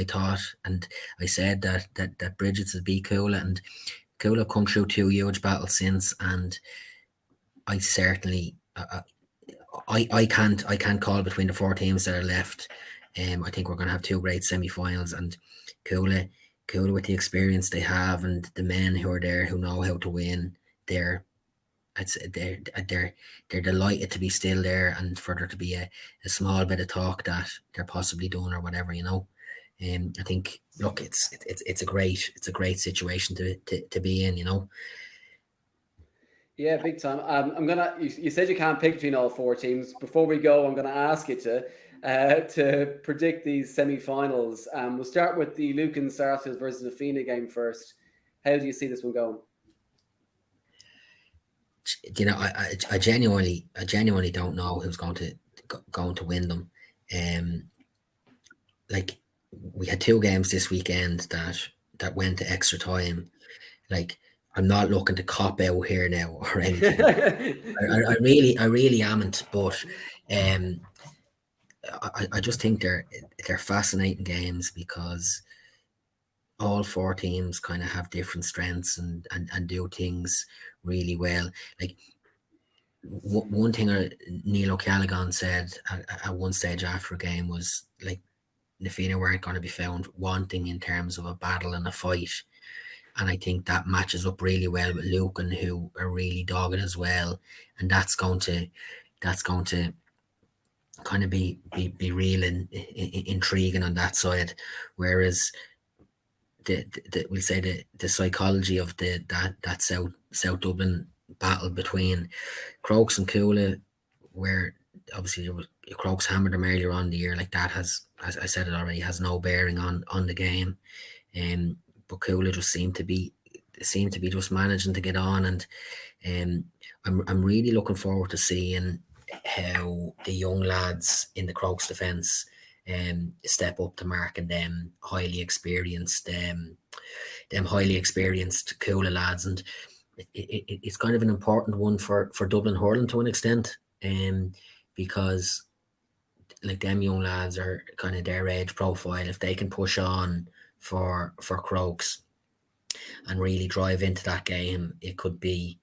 thought, and I said that Bridget's would beat Cuala, and Cuala have come through 2 huge battles since, and I certainly I can't call between the 4 teams that are left. I think we're going to have 2 great semi-finals, and Cuala with the experience they have and the men who are there who know how to win, they're delighted to be still there, and for there to be a small bit of talk that they're possibly doing or whatever, you know. I think, look, it's a great situation to be in, you know. Yeah, big time. You said you can't pick between all 4 teams. Before we go, I'm gonna ask you to predict these semi-finals. We'll start with the Lucan Sarsfields versus the Fina game first. How do you see this one going? You know, I genuinely don't know who's going to win them. Like, we had 2 games this weekend that went to extra time. Like, I'm not looking to cop out here now or anything. I really amn't. But I just think they're fascinating games, because all 4 teams kind of have different strengths and do things really well. Like, one thing Neil O'Callaghan said at one stage after a game was, like, Na Fina weren't going to be found wanting in terms of a battle and a fight. And I think that matches up really well with Lucan, who are really dogged as well. And that's going to kind of be real and intriguing on that side. Whereas we'll say the psychology of that South Dublin battle between Crokes and Cuala, where obviously Crokes hammered them earlier on in the year, like, that has, as I said it already, has no bearing on the game. But Cuala just seem to be just managing to get on, and I'm really looking forward to seeing how the young lads in the Crokes defence step up to mark, and them highly experienced Cuala lads. And it's kind of an important one for Dublin hurling to an extent, because, like, them young lads are kind of their age profile. If they can push on for Crokes and really drive into that game, it could be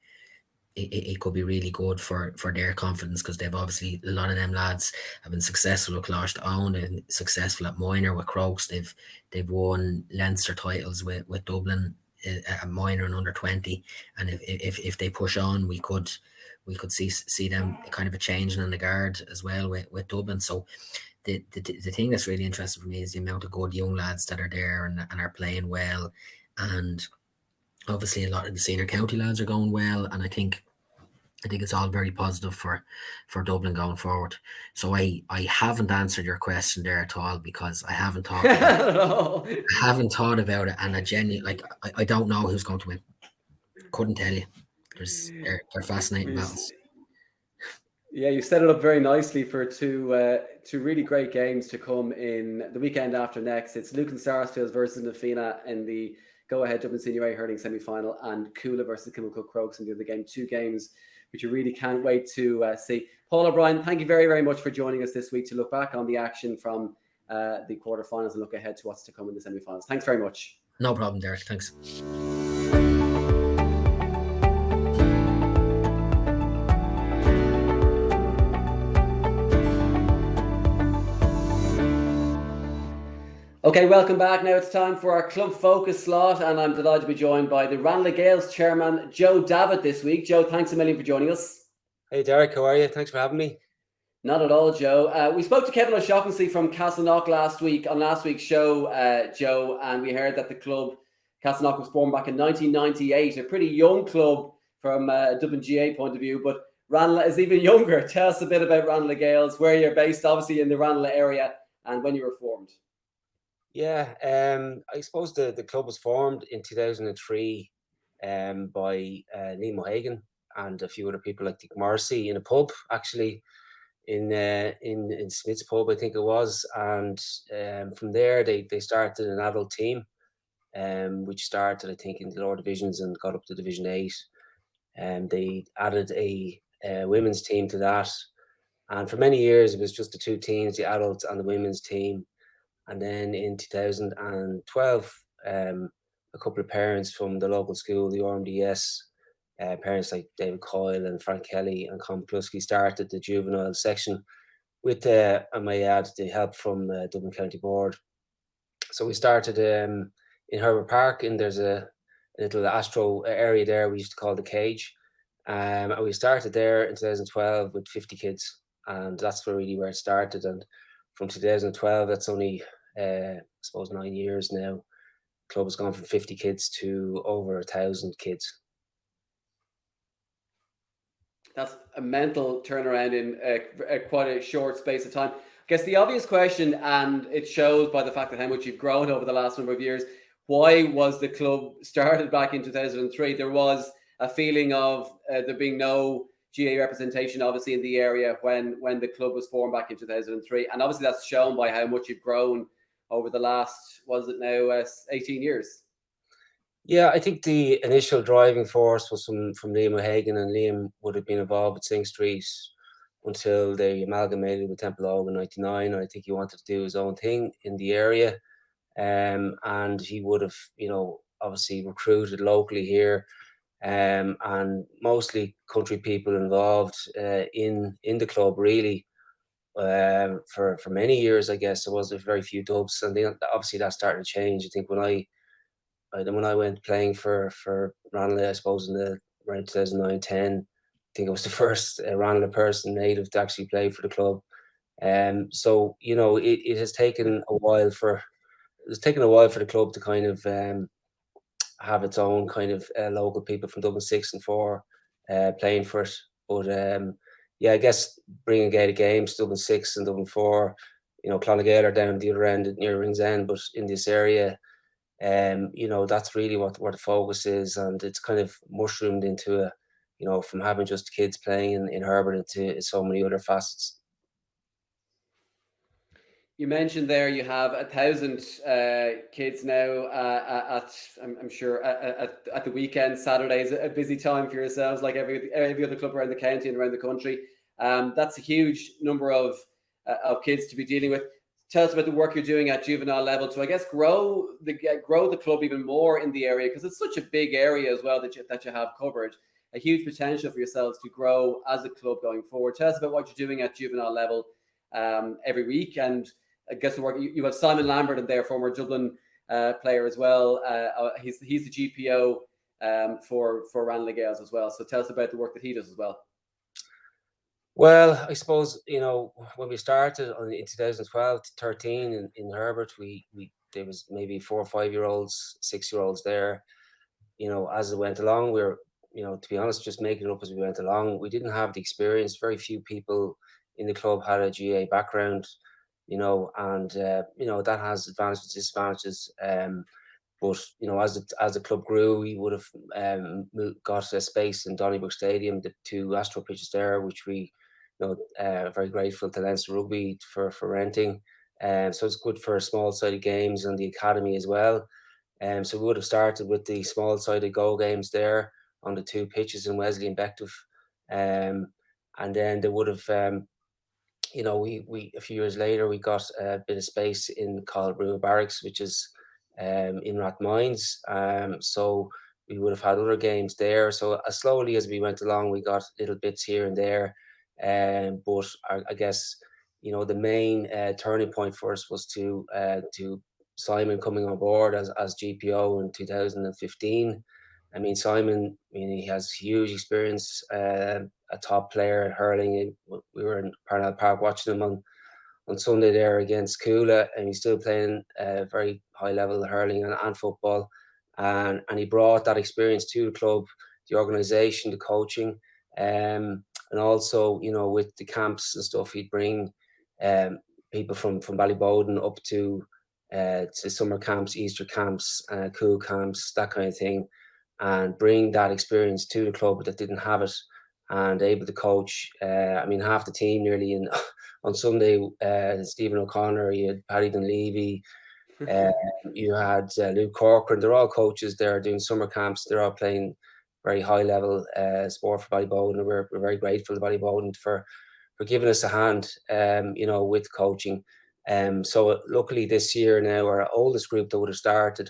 really good for their confidence, because they've obviously, a lot of them lads have been successful with Closh Own and successful at minor with Crokes. They've won Leinster titles with Dublin at minor and under 20, and if they push on, we could see them kind of a changing in the guard as well with Dublin. So the thing that's really interesting for me is the amount of good young lads that are there and are playing well, and obviously a lot of the senior county lads are going well, and I think it's all very positive for Dublin going forward. So I haven't answered your question there at all, because I haven't thought about it. I haven't thought about it, and I don't know who's going to win. Couldn't tell you. They're fascinating battles. Yeah, you set it up very nicely for two really great games to come in the weekend after next. It's Lucan Sarsfields versus Fina in the Go Ahead Dublin Senior A Hurling semi-final, and Cuala versus Kilmacud Crokes in the other game. Two games which you really can't wait to see. Paul O'Brien, thank you very, very much for joining us this week to look back on the action from the quarterfinals and look ahead to what's to come in the semi-finals. Thanks very much. No problem, Derek. Thanks. Okay, welcome back. Now it's time for our club focus slot, and I'm delighted to be joined by the Ranelagh Gaels chairman, Joe Davitt, this week. Joe, thanks a million for joining us. Hey, Derek, how are you? Thanks for having me. Not at all, Joe. We spoke to Kevin O'Shaughnessy from Castleknock last week's show, Joe, and we heard that the club, Castleknock, was formed back in 1998, a pretty young club from a Dublin GA point of view, but Ranelagh is even younger. Tell us a bit about Ranelagh Gaels, where you're based, obviously in the Ranelagh area, and when you were formed. Yeah, I suppose the club was formed in 2003 by Liam O'Hagan and a few other people like Dick Morrissey in a pub, actually, in Smith's pub, I think it was. And from there, they started an adult team, which started, I think, in the lower divisions and got up to Division 8. And they added a women's team to that. And for many years, it was just the two teams, the adults and the women's team. And then in 2012, a couple of parents from the local school, the RMDS, parents like David Coyle and Frank Kelly and Con McCluskey, started the juvenile section with, I may add, the help from Dublin County Board. So we started in Herbert Park, and there's a little astro area there we used to call the Cage. And we started there in 2012 with 50 kids, and that's really where it started. And from 2012, that's only, I suppose, 9 years now. The club has gone from 50 kids to over 1,000 kids. That's a mental turnaround in quite a short space of time. I guess the obvious question, and it shows by the fact that how much you've grown over the last number of years, why was the club started back in 2003? There was a feeling of there being no GA representation, obviously, in the area when the club was formed back in 2003. And obviously that's shown by how much you've grown over the last, 18 years? Yeah, I think the initial driving force was from Liam O'Hagan, and Liam would have been involved with Sing Street until they amalgamated with Temple Ogue in 99. I think he wanted to do his own thing in the area. And he would have, obviously recruited locally here. And mostly country people involved in the club, really, for many years. I guess there was very few dubs, and then obviously that started to change. I think when I went playing for Ranelagh, I suppose around 2009-10, I think I was the first Ranelagh person native to actually play for the club. So it has taken a while for the club to kind of have its own kind of local people from Dublin 6 and 4 playing for it. But I guess bringing Gaelic games, Dublin 6 and Dublin 4, Clonagh Gael are down the other end near Ringsend, but in this area, that's really what the focus is, and it's kind of mushroomed into from having just kids playing in Herbert into so many other facets. You mentioned there you have 1,000 kids now I'm sure at the weekend. Saturday is a busy time for yourselves, like every other club around the county and around the country. That's a huge number of kids to be dealing with. Tell us about the work you're doing at juvenile level to, I guess, grow the club even more in the area, because it's such a big area as well that you have covered. A huge potential for yourselves to grow as a club going forward. Tell us about what you're doing at juvenile level every week, and I guess the work you have Simon Lambert in there, former Dublin player as well. He's the GPO for Ranelagh Gaels as well. So tell us about the work that he does as well. Well, I suppose, when we started in 2012 to 13 in Herbert, there was maybe 4 or 5-year-olds, 6-year-olds there. As it went along, we were, to be honest, just making it up as we went along. We didn't have the experience. Very few people in the club had a GA background, and that has advantages, disadvantages. But as the club grew, we would have got a space in Donnybrook Stadium, the 2 Astro pitches there, which we, very grateful to Leinster Rugby for renting. So it's good for small-sided games and the academy as well. So we would have started with the small-sided goal games there on the 2 pitches in Wesley and Bective, and then they would have. We a few years later we got a bit of space in called Brewer Barracks, which is in Rathmines. So we would have had other games there. So as slowly as we went along, we got little bits here and there. But I guess the main turning point for us was to Simon coming on board as GPO in 2015. I mean, Simon, he has huge experience, a top player at hurling. We were in Parnell Park watching him on Sunday there against Cuala, and he's still playing very high level hurling and football. And he brought that experience to the club, the organisation, the coaching, and also, with the camps and stuff, he'd bring people from Ballyboden up to summer camps, Easter camps, cool camps, that kind of thing, and bring that experience to the club that didn't have it, and able to coach. Half the team nearly on Sunday. Stephen O'Connor, you had Paddy Dunleavy, you had Luke Corcoran. They're all coaches there doing summer camps. They're all playing very high level sport for Ballyboden. We're very grateful to Ballyboden for giving us a hand, with coaching. So luckily this year now, our oldest group that would have started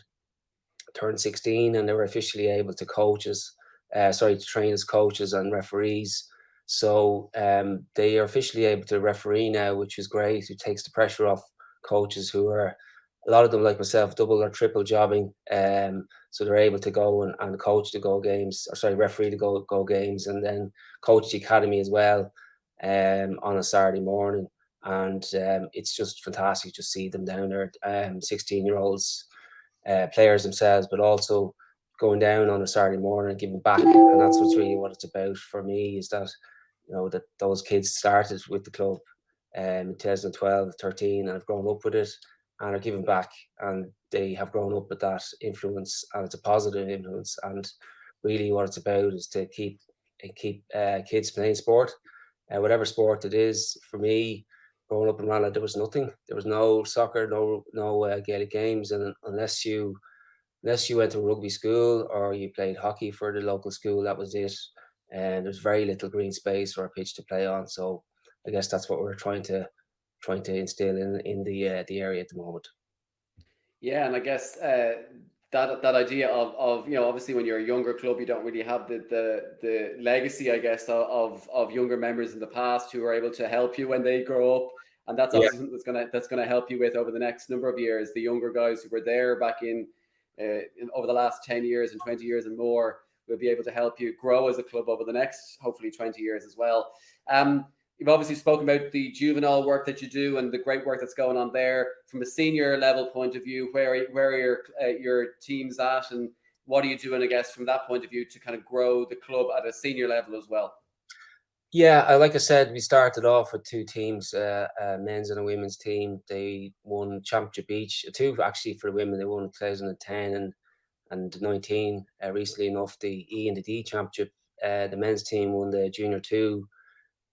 turned 16, and they were officially able to to train as coaches and referees. So they are officially able to referee now, which is great. It takes the pressure off coaches who are, a lot of them like myself, double or triple jobbing. So they're able to go and coach the Go games, referee the Go games, and then coach the academy as well on a Saturday morning. And it's just fantastic to see them down there, 16-year-olds, players themselves, but also going down on a Saturday morning and giving back. And that's what's really what it's about for me, is that that those kids started with the club in 2012, 13, and have grown up with it and are giving back, and they have grown up with that influence, and it's a positive influence. And really what it's about is to keep kids playing sport, whatever sport it is. For me, growing up in Ranelagh, there was nothing. There was no soccer, no Gaelic games, and unless you went to a rugby school or you played hockey for the local school, that was it. And there's very little green space or a pitch to play on. So I guess that's what we're trying to instill in the area at the moment. Yeah, and I guess that idea of obviously when you're a younger club, you don't really have the legacy, I guess, of younger members in the past who are able to help you when they grow up, and that's obviously something that's gonna help you with over the next number of years. The younger guys who were there back in over the last 10 years and 20 years and more will be able to help you grow as a club over the next hopefully 20 years as well. You've obviously spoken about the juvenile work that you do and the great work that's going on there. From a senior level point of view, where are your teams at, and what are you doing, I guess, from that point of view to kind of grow the club at a senior level as well? Yeah, like I said, we started off with 2 teams, a men's and a women's team. They won championship each, 2 actually for the women. They won 2010 and 19. Recently enough, the E and the D championship. The men's team won the Junior 2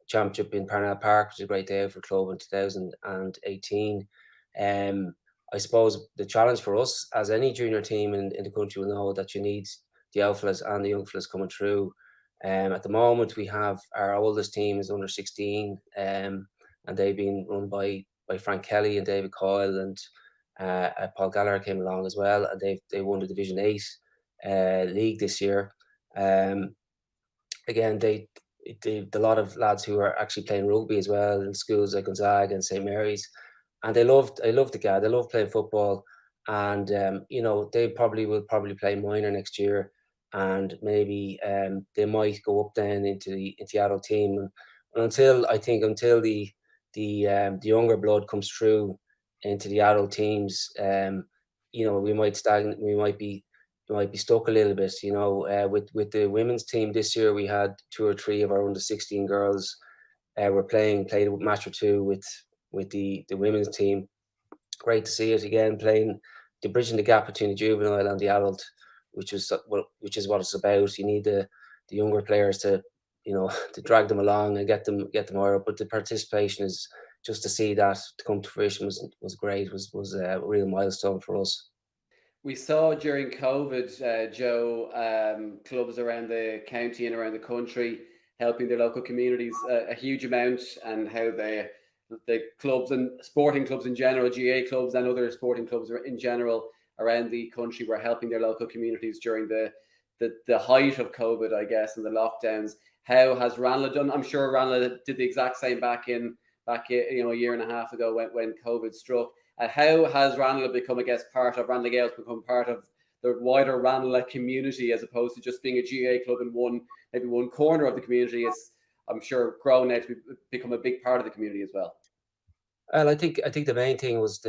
championship in Parnell Park, which is a great day for the club in 2018. I suppose the challenge for us, as any junior team in the country will know, that you need the old fellas and the young fellas coming through. At the moment, we have our oldest team is under 16, and they've been run by Frank Kelly and David Coyle, and Paul Gallagher came along as well, and they won the Division 8 league this year. Again, a lot of lads who are actually playing rugby as well in schools like Gonzaga and St Mary's, and I love the guy. They love playing football, and they will probably play minor next year, and maybe they might go up then into the adult team. And And until the younger blood comes through into the adult teams, we might stagnate. We might be stuck a little bit. With the women's team this year, we had 2 or 3 of our under 16 girls were played a match or two with the women's team. Great to see it again, bridging the gap between the juvenile and the adult, which is what it's about. You need the younger players to to drag them along and get them higher up. But the participation is just to see that to come to fruition was great. Was a real milestone for us. We saw during COVID, Joe, clubs around the county and around the country helping their local communities a huge amount, and how the clubs and sporting clubs in general, GA clubs and other sporting clubs in general around the country were helping their local communities during the height of COVID, I guess, and the lockdowns. How has Ranelagh done? I'm sure Ranelagh did the exact same back a year and a half ago when COVID struck. How has Ranelagh become, I guess, Ranelagh Gaels become part of the wider Ranelagh community, as opposed to just being a GA club in one corner of the community? It's, I'm sure, grown now to become a big part of the community as well. Well, I think the main thing was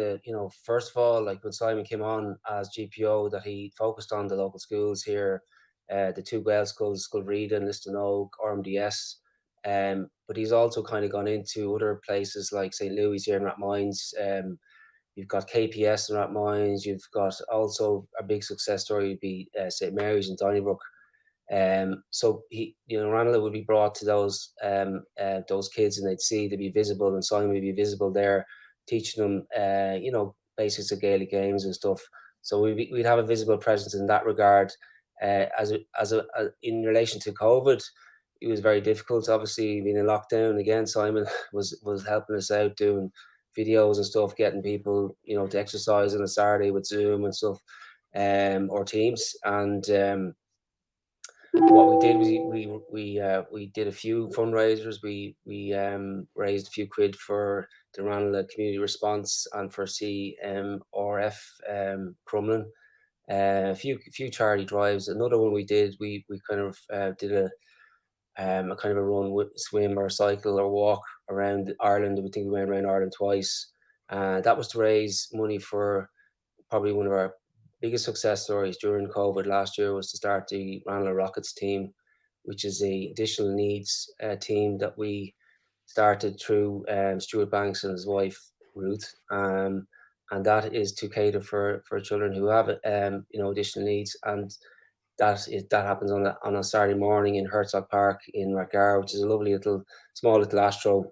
first of all, like when Simon came on as GPO, that he focused on the local schools here, the 2 Gael schools, Sculreed and Listonogue, RMDS. But he's also kind of gone into other places like St. Louis here in Rathmines. You've got KPS in Rathmines. You've got also a big success story would be St. Mary's in Donnybrook. So Ranelagh would be brought to those kids, and they'd be visible, and Simon would be visible there, teaching them basics of Gaelic games and stuff. So we'd have a visible presence in that regard. In relation to COVID, it was very difficult. Obviously, being in lockdown again, Simon was helping us out, doing videos and stuff, getting people to exercise on a Saturday with Zoom and stuff, or Teams. And what we did was we did a few fundraisers. We raised a few quid for the Ranelagh Community Response and for CRF Crumlin. A few charity drives. Another one we did. We kind of did a kind of a run, swim or cycle or walk around Ireland. We think we went around Ireland twice. That was to raise money for probably one of our biggest success stories during COVID last year, was to start the Ranelagh Rockets team, which is a additional needs team that we started through Stuart Banks and his wife Ruth, and that is to cater for children who have additional needs, and that happens on a Saturday morning in Herzog Park in Rathgar, which is a lovely small little astro,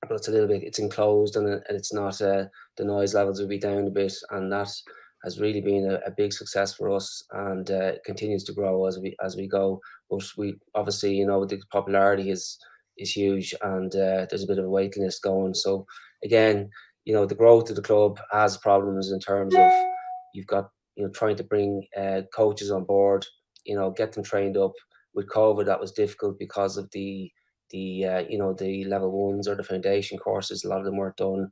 but it's enclosed, and it's not the noise levels will be down a bit, and that has really been a big success for us, and continues to grow as we go. But we obviously, the popularity is huge, and there's a bit of a waiting list going. So again, the growth of the club has problems in terms of you've got trying to bring coaches on board, get them trained up. With COVID, that was difficult because of the level ones or the foundation courses. A lot of them weren't done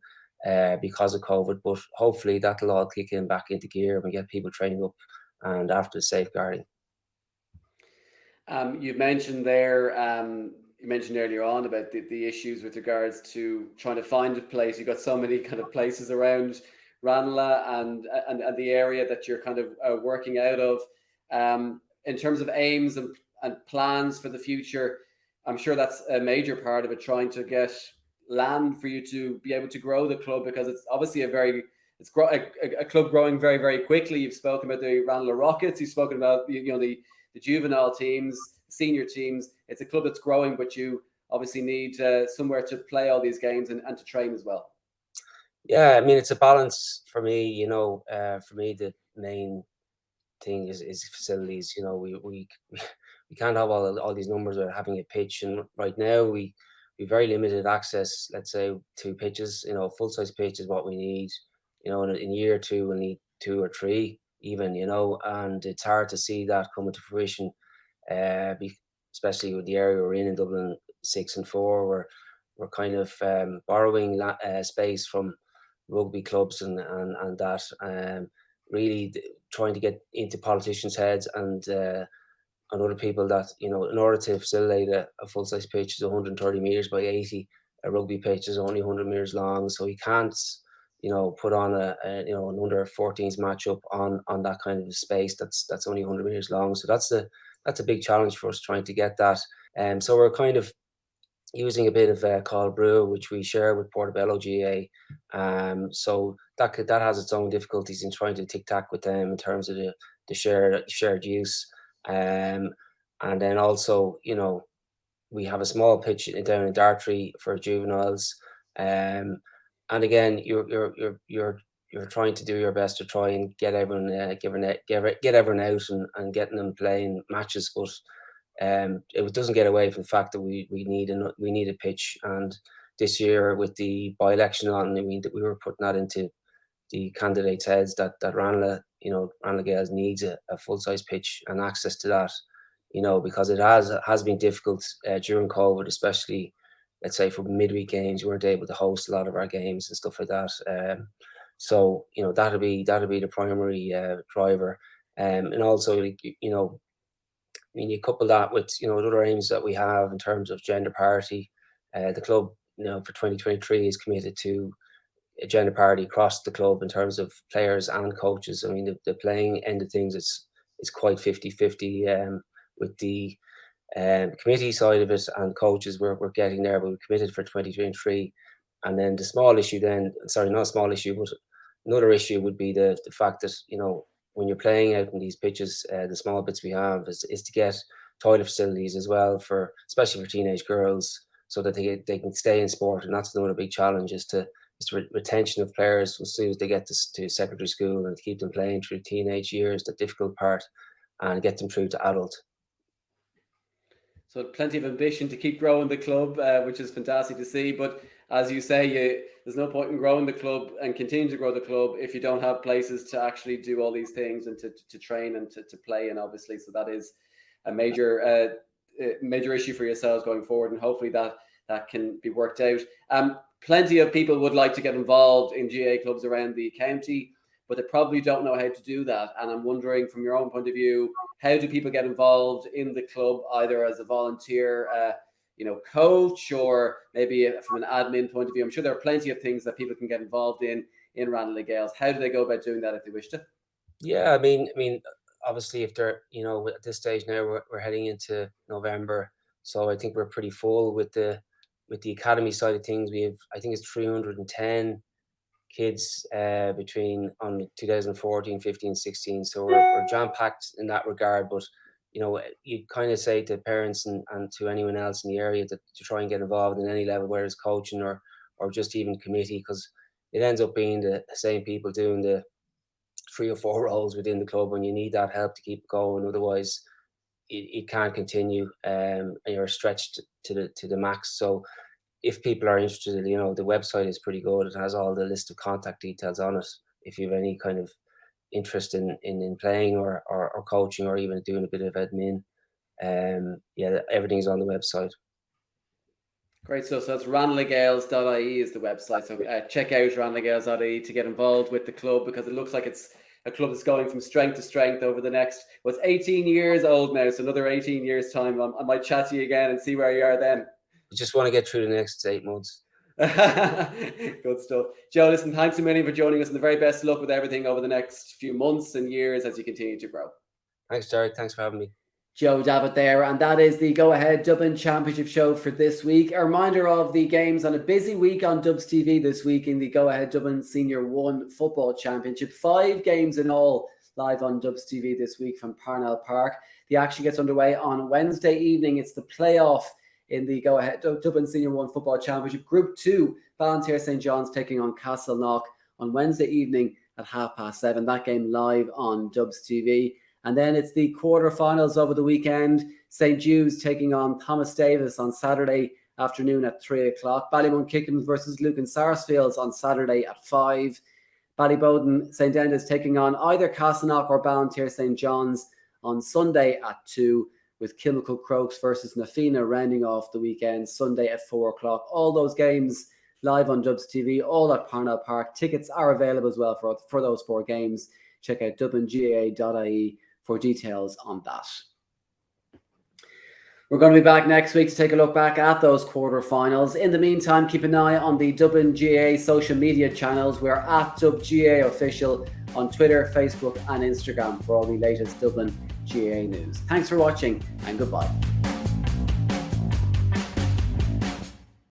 because of COVID, but hopefully that'll all kick in back into gear and we get people trained up and after the safeguarding. You mentioned there, you mentioned earlier on about the issues with regards to trying to find a place. You've got so many kind of places around Ranelagh and the area that you're kind of working out of. In terms of aims and plans for the future, I'm sure that's a major part of it, trying to get land for you to be able to grow the club, because it's obviously a club growing very, very quickly. You've spoken about the Ranelagh Rockets, you've spoken about the juvenile teams, senior teams. It's a club that's growing, but you obviously need somewhere to play all these games and to train as well. Yeah, I mean, it's a balance for me. For me, the main thing is facilities. We can't have all these numbers of having a pitch, and right now we very limited access, let's say, to pitches. Full size pitch is what we need. In year 2 we'll need 2 or 3 even, and it's hard to see that coming to fruition, especially with the area we're in Dublin 6 and 4. We're kind of borrowing space from rugby clubs and that, really trying to get into politicians' heads and other people that, you know, in order to facilitate a full-size pitch is 130 meters by 80. A rugby pitch is only 100 meters long, so you can't, you know, put on a you know, an under 14s matchup on that kind of a space that's only 100 meters long. So that's a big challenge for us trying to get that. So we're kind of using a bit of Call Brew, which we share with Portobello GA. So that has its own difficulties in trying to tic-tac with them in terms of the shared use. And then also, you know, we have a small pitch down in Dartry for juveniles. And again, you're trying to do your best to try and get everyone get everyone out and getting them playing matches, but it doesn't get away from the fact that we need a pitch. And this year with the by-election on, I mean, that we were putting that into the candidates' heads that Ranelagh, you know, Ranelagh Gaels needs a full-size pitch and access to that, you know, because it has been difficult during COVID, especially, let's say, for midweek games. We weren't able to host a lot of our games and stuff like that. So, you know, that'll be the primary driver. And also, you know, I mean, you couple that with, you know, other aims that we have in terms of gender parity. The club, you know, for 2023 is committed to gender parity across the club in terms of players and coaches. I mean, the playing end of things is quite 50-50 with the committee side of it, and coaches we're getting there, but we're committed for 2023. And then the small issue then, sorry, not a small issue, but another issue would be the fact that, you know, when you're playing out in these pitches, the small bits we have is to get toilet facilities as well, for especially for teenage girls, so that they can stay in sport. And that's another big challenge, is retention of players as soon as they get to secondary school, and to keep them playing through teenage years, the difficult part, and get them through to adult. So plenty of ambition to keep growing the club, which is fantastic to see. But as you say, there's no point in growing the club and continue to grow the club if you don't have places to actually do all these things and to train and to play in, obviously. So that is a major issue for yourselves going forward, and hopefully that can be worked out. Plenty of people would like to get involved in GA clubs around the county, but they probably don't know how to do that. And I'm wondering, from your own point of view, how do people get involved in the club, either as a volunteer, you know, coach, or maybe from an admin point of view? I'm sure there are plenty of things that people can get involved in Ranelagh Gaels. How do they go about doing that if they wish to? Yeah, I mean, obviously, if they're, you know, at this stage now, we're heading into November, so I think we're pretty full with the academy side of things. We have, I think it's 310 kids between on 2014, 15, 16. So we're jam-packed in that regard. But, you know, you kind of say to parents and to anyone else in the area to try and get involved in any level, whether it's coaching or just even committee, because it ends up being the same people doing the 3 or 4 roles within the club, and you need that help to keep it going. Otherwise, it can't continue, and you're stretched to the max. So if people are interested, you know, the website is pretty good. It has all the list of contact details on it. If you have any kind of interest in playing or coaching, or even doing a bit of admin, yeah, everything's on the website. Great. So that's ranelaghgaels.ie is the website. So check out ranelaghgaels.ie to get involved with the club, because it looks like it's a club that's going from strength to strength over the next, well, it's 18 years old now. So another 18 years time, I might chat to you again and see where you are then. I just want to get through the next 8 months. Good stuff. Joe, listen, thanks a million for joining us, and the very best of luck with everything over the next few months and years as you continue to grow. Thanks, Derek. Thanks for having me. Joe Davitt there, and that is the Go Ahead Dublin Championship show for this week. A reminder of the games on a busy week on Dubs TV this week in the Go Ahead Dublin Senior 1 Football Championship. 5 games in all live on Dubs TV this week from Parnell Park. The action gets underway on Wednesday evening. It's the playoff in the Go Ahead Dublin Senior 1 Football Championship. Group 2, Ballinteer St John's taking on Castleknock on Wednesday evening at 7:30. That game live on Dubs TV. And then it's the quarterfinals over the weekend. St Jude's taking on Thomas Davis on Saturday afternoon at 3 o'clock. Ballyboden Kickhams versus Lucan Sarsfields on Saturday at 5. Ballyboden St Enda's taking on either Castleknock or Ballinteer St John's on Sunday at 2, with Kilmacud Crokes versus Fina rounding off the weekend Sunday at 4 o'clock. All those games live on Dubs TV, all at Parnell Park. Tickets are available as well for those 4 games. Check out dublingaa.ie for details on that. We're going to be back next week to take a look back at those quarterfinals. In the meantime, keep an eye on the Dublin GAA social media channels. We're at DubGAA Official on Twitter, Facebook and Instagram for all the latest Dublin GAA news. Thanks for watching and goodbye.